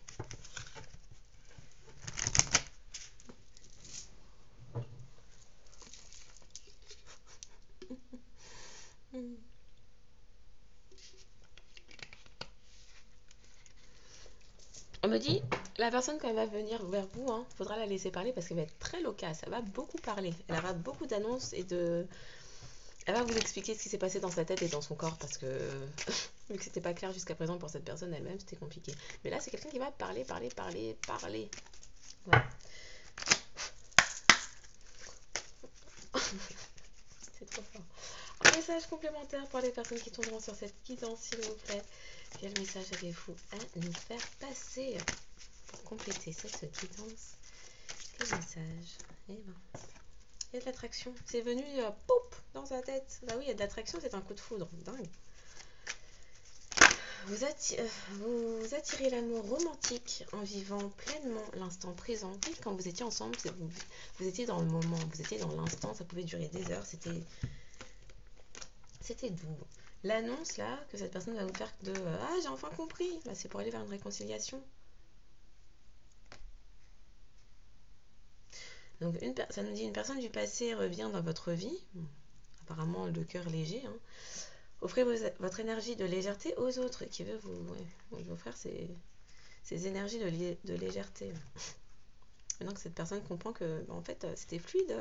On me dit, la personne quand elle va venir vers vous, hein, faudra la laisser parler parce qu'elle va être très loquace. Elle va beaucoup parler. Elle aura beaucoup d'annonces et de... Elle va vous expliquer ce qui s'est passé dans sa tête et dans son corps parce que vu que c'était pas clair jusqu'à présent pour cette personne elle-même, c'était compliqué. Mais là, c'est quelqu'un qui va parler. Voilà. C'est trop fort. Un message complémentaire pour les personnes qui tomberont sur cette guidance, s'il vous plaît. Quel message avez-vous à nous faire passer pour compléter cette guidance? Quel message? Eh ben, il y a de l'attraction. C'est venu, poup, dans sa tête. Bah oui, il y a de l'attraction, c'est un coup de foudre. Dingue. Vous attirez l'amour romantique en vivant pleinement l'instant présent. Oui, quand vous étiez ensemble, vous étiez dans le moment, vous étiez dans l'instant, ça pouvait durer des heures, c'était doux. L'annonce là, que cette personne va vous faire de ah, j'ai enfin compris, bah, c'est pour aller vers une réconciliation. Donc, ça nous dit une personne du passé revient dans votre vie, apparemment le cœur léger. Hein. Offrez votre énergie de légèreté aux autres qui veut vous offrir ces énergies de légèreté. Maintenant que cette personne comprend que en fait c'était fluide,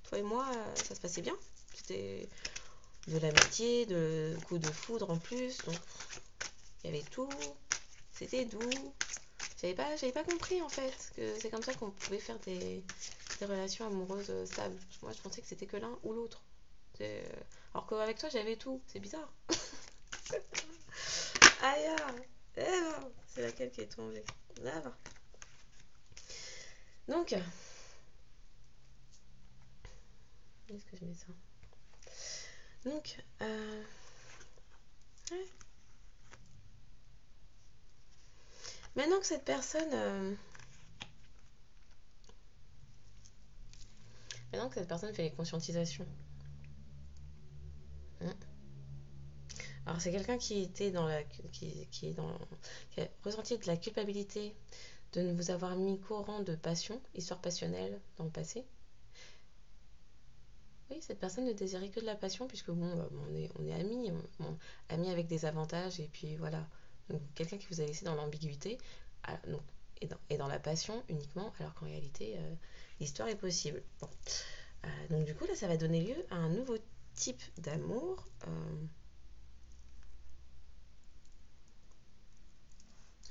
toi et moi ça se passait bien. C'était de l'amitié, de coups de foudre en plus, donc il y avait tout, c'était doux. J'avais pas compris en fait que c'est comme ça qu'on pouvait faire des relations amoureuses stables. Moi je pensais que c'était que l'un ou l'autre. Alors qu'avec toi j'avais tout, c'est bizarre. Aïe, eh ben, c'est laquelle qui est tombée. Là-bas. Donc, où est-ce que je mets ça? Donc, ouais. Maintenant que cette personne, fait les conscientisations, Alors, c'est quelqu'un qui était dans la, qui a ressenti de la culpabilité de ne vous avoir mis qu'au de passion, histoire passionnelle dans le passé. Oui, cette personne ne désirait que de la passion, puisque bon, on est amis, amis avec des avantages, et puis voilà. Donc, quelqu'un qui vous a laissé dans l'ambiguïté, donc, et dans la passion uniquement, alors qu'en réalité, l'histoire est possible. Bon. Donc, du coup, là, ça va donner lieu à un nouveau type d'amour.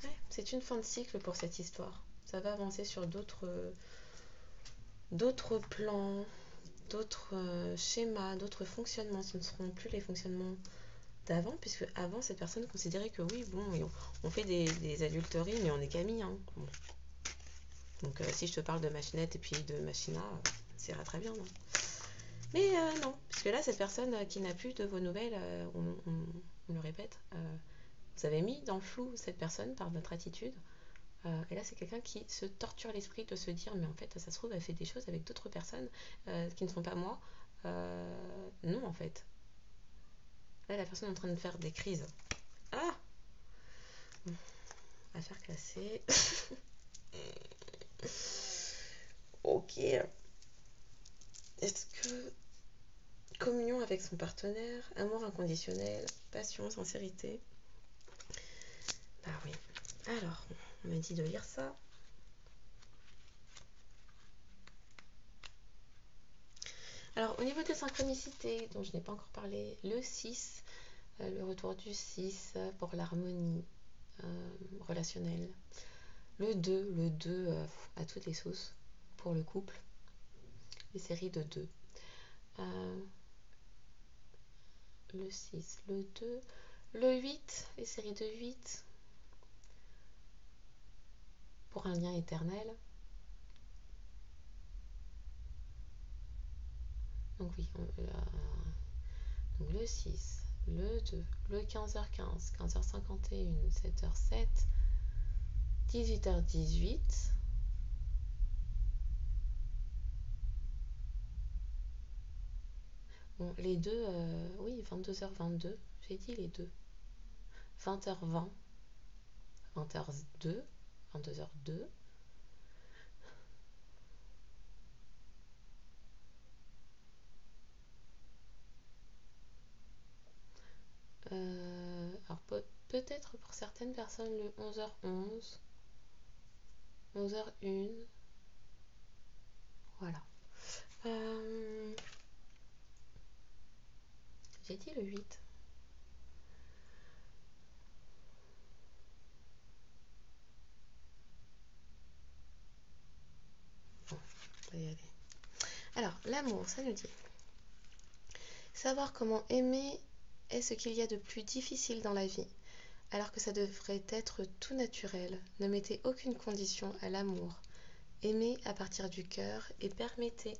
Ouais, c'est une fin de cycle pour cette histoire. Ça va avancer sur d'autres plans, d'autres schémas, d'autres fonctionnements. Ce ne seront plus les fonctionnements d'avant, puisque avant, cette personne considérait que oui, bon, on fait des adulteries, mais on est qu'amis. Hein. Bon. Donc, si je te parle de machinette et puis de machina, ça ira très bien. Non, mais non, puisque là, cette personne qui n'a plus de vos nouvelles, on le répète, vous avez mis dans le flou cette personne par votre attitude. Et là, c'est quelqu'un qui se torture l'esprit de se dire, mais en fait, ça se trouve, elle fait des choses avec d'autres personnes qui ne sont pas moi. Non, en fait. Là, la personne est en train de faire des crises. Ah, affaire classée. Ok. Est-ce que communion avec son partenaire, amour inconditionnel, passion, sincérité? Bah oui. Alors, on m'a dit de lire ça. Alors, au niveau des synchronicités, dont je n'ai pas encore parlé, le 6, le retour du 6 pour l'harmonie relationnelle. Le 2 à toutes les sauces pour le couple. Les séries de 2. Le 6, le 2, le 8, les séries de 8 pour un lien éternel. Donc oui, donc le 6, le 2, le 15h15, 15h51, 7h07, 18h18. Bon, les deux, oui, 22h22, j'ai dit les deux. 20h20, 20h02, 22h02. Alors peut-être pour certaines personnes le 11h11, 11h01, voilà. J'ai dit le 8. Bon, on va y aller. Alors, l'amour, ça nous dit savoir comment aimer est ce qu'il y a de plus difficile dans la vie, alors que ça devrait être tout naturel. Ne mettez aucune condition à l'amour. Aimez à partir du cœur et permettez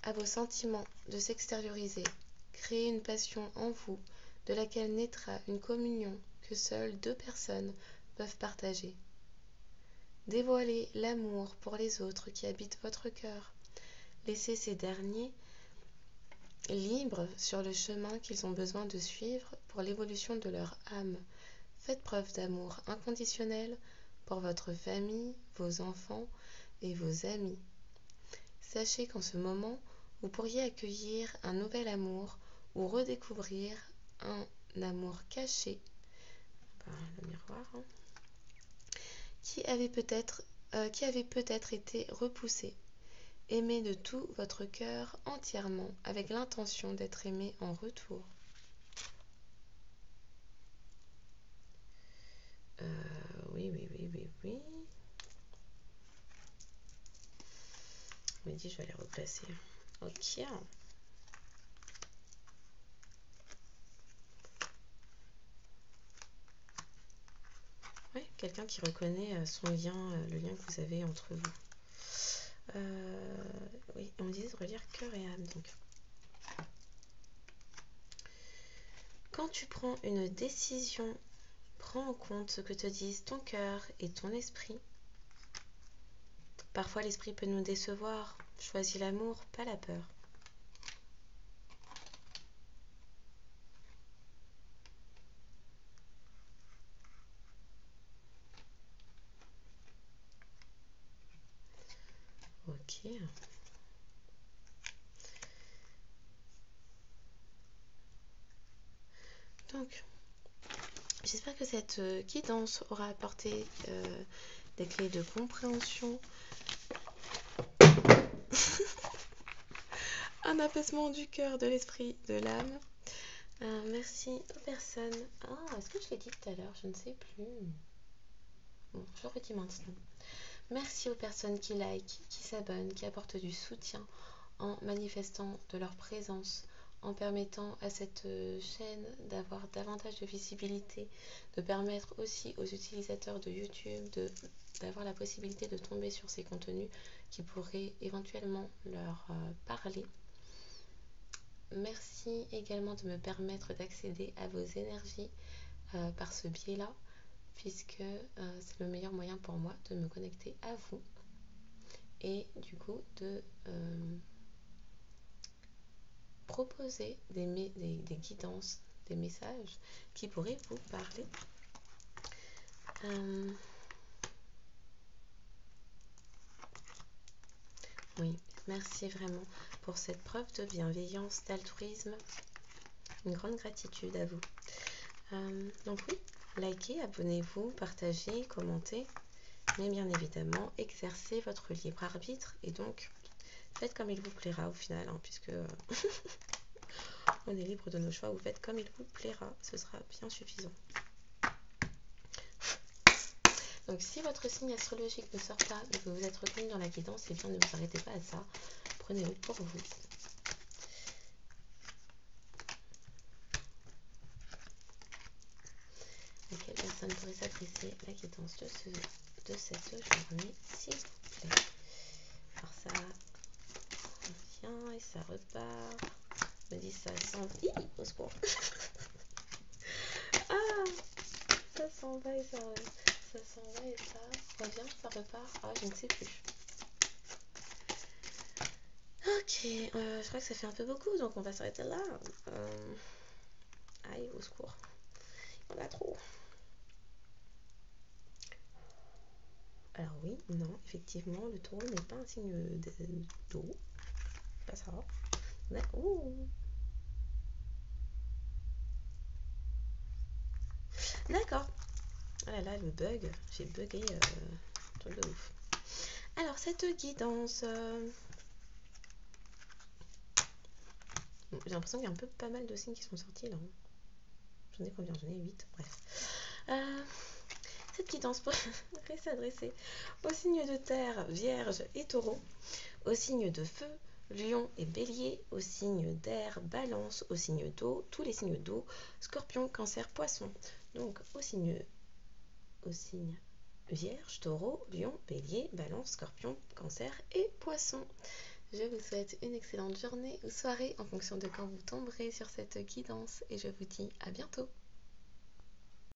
à vos sentiments de s'extérioriser. Créez une passion en vous de laquelle naîtra une communion que seules deux personnes peuvent partager. Dévoilez l'amour pour les autres qui habitent votre cœur. Laissez ces derniers libres sur le chemin qu'ils ont besoin de suivre pour l'évolution de leur âme. Faites preuve d'amour inconditionnel pour votre famille, vos enfants et vos amis. Sachez qu'en ce moment, vous pourriez accueillir un nouvel amour ou redécouvrir un amour caché, le miroir, hein, qui avait peut-être été repoussé. Aimez de tout votre cœur entièrement avec l'intention d'être aimé en retour. Oui. On m'a dit je vais les replacer. Ok. Oui, quelqu'un qui reconnaît son lien, le lien que vous avez entre vous. Oui, on me disait de relire cœur et âme. Donc, quand tu prends une décision, prends en compte ce que te disent ton cœur et ton esprit. Parfois, l'esprit peut nous décevoir. Choisis l'amour, pas la peur. Ok. Donc, j'espère que cette guidance aura apporté des clés de compréhension, un apaisement du cœur, de l'esprit, de l'âme. Merci aux personnes. Ah, est-ce que je l'ai dit tout à l'heure? Je ne sais plus. Bon, je l'aurais dit maintenant. Merci aux personnes qui likent, qui s'abonnent, qui apportent du soutien en manifestant de leur présence, en permettant à cette chaîne d'avoir davantage de visibilité, de permettre aussi aux utilisateurs de YouTube d'avoir la possibilité de tomber sur ces contenus qui pourraient éventuellement leur parler. Merci également de me permettre d'accéder à vos énergies par ce biais-là, puisque c'est le meilleur moyen pour moi de me connecter à vous et du coup de proposer des guidances, des messages qui pourraient vous parler. Oui, merci vraiment pour cette preuve de bienveillance, d'altruisme. Une grande gratitude à vous. Donc oui, likez, abonnez-vous, partagez, commentez, mais bien évidemment, exercez votre libre arbitre et donc faites comme il vous plaira au final, hein, puisque on est libre de nos choix, vous faites comme il vous plaira, ce sera bien suffisant. Donc si votre signe astrologique ne sort pas et que vous êtes reconnu dans la guidance, eh bien ne vous arrêtez pas à ça, prenez-le pour vous. À quelle personne pourrait s'adresser la guidance de cette journée, s'il vous plaît? Alors ça vient et ça repart. Je me dis ça s'en va. Au secours. Ah, ça s'en va et ça s'en va et ça revient, ça repart. Ah, je ne sais plus. Ok, je crois que ça fait un peu beaucoup, donc on va s'arrêter là. Aïe, au secours. Il y en a trop. Alors oui, non, effectivement, le taureau n'est pas un signe d'eau. Pas ça. D'accord. Oh là là, le bug. J'ai bugué. Truc de ouf. Alors, cette guidance... Bon, j'ai l'impression qu'il y a un peu pas mal de signes qui sont sortis là. J'en ai combien? J'en ai 8. Bref. Cette guidance pourrait s'adresser aux signes de terre, vierge et taureau, aux signes de feu, lion et bélier, aux signes d'air, balance, aux signes d'eau, tous les signes d'eau, scorpion, cancer, poisson. Donc aux signes vierge, taureau, lion, bélier, balance, scorpion, cancer et poisson. Je vous souhaite une excellente journée ou soirée en fonction de quand vous tomberez sur cette guidance et je vous dis à bientôt.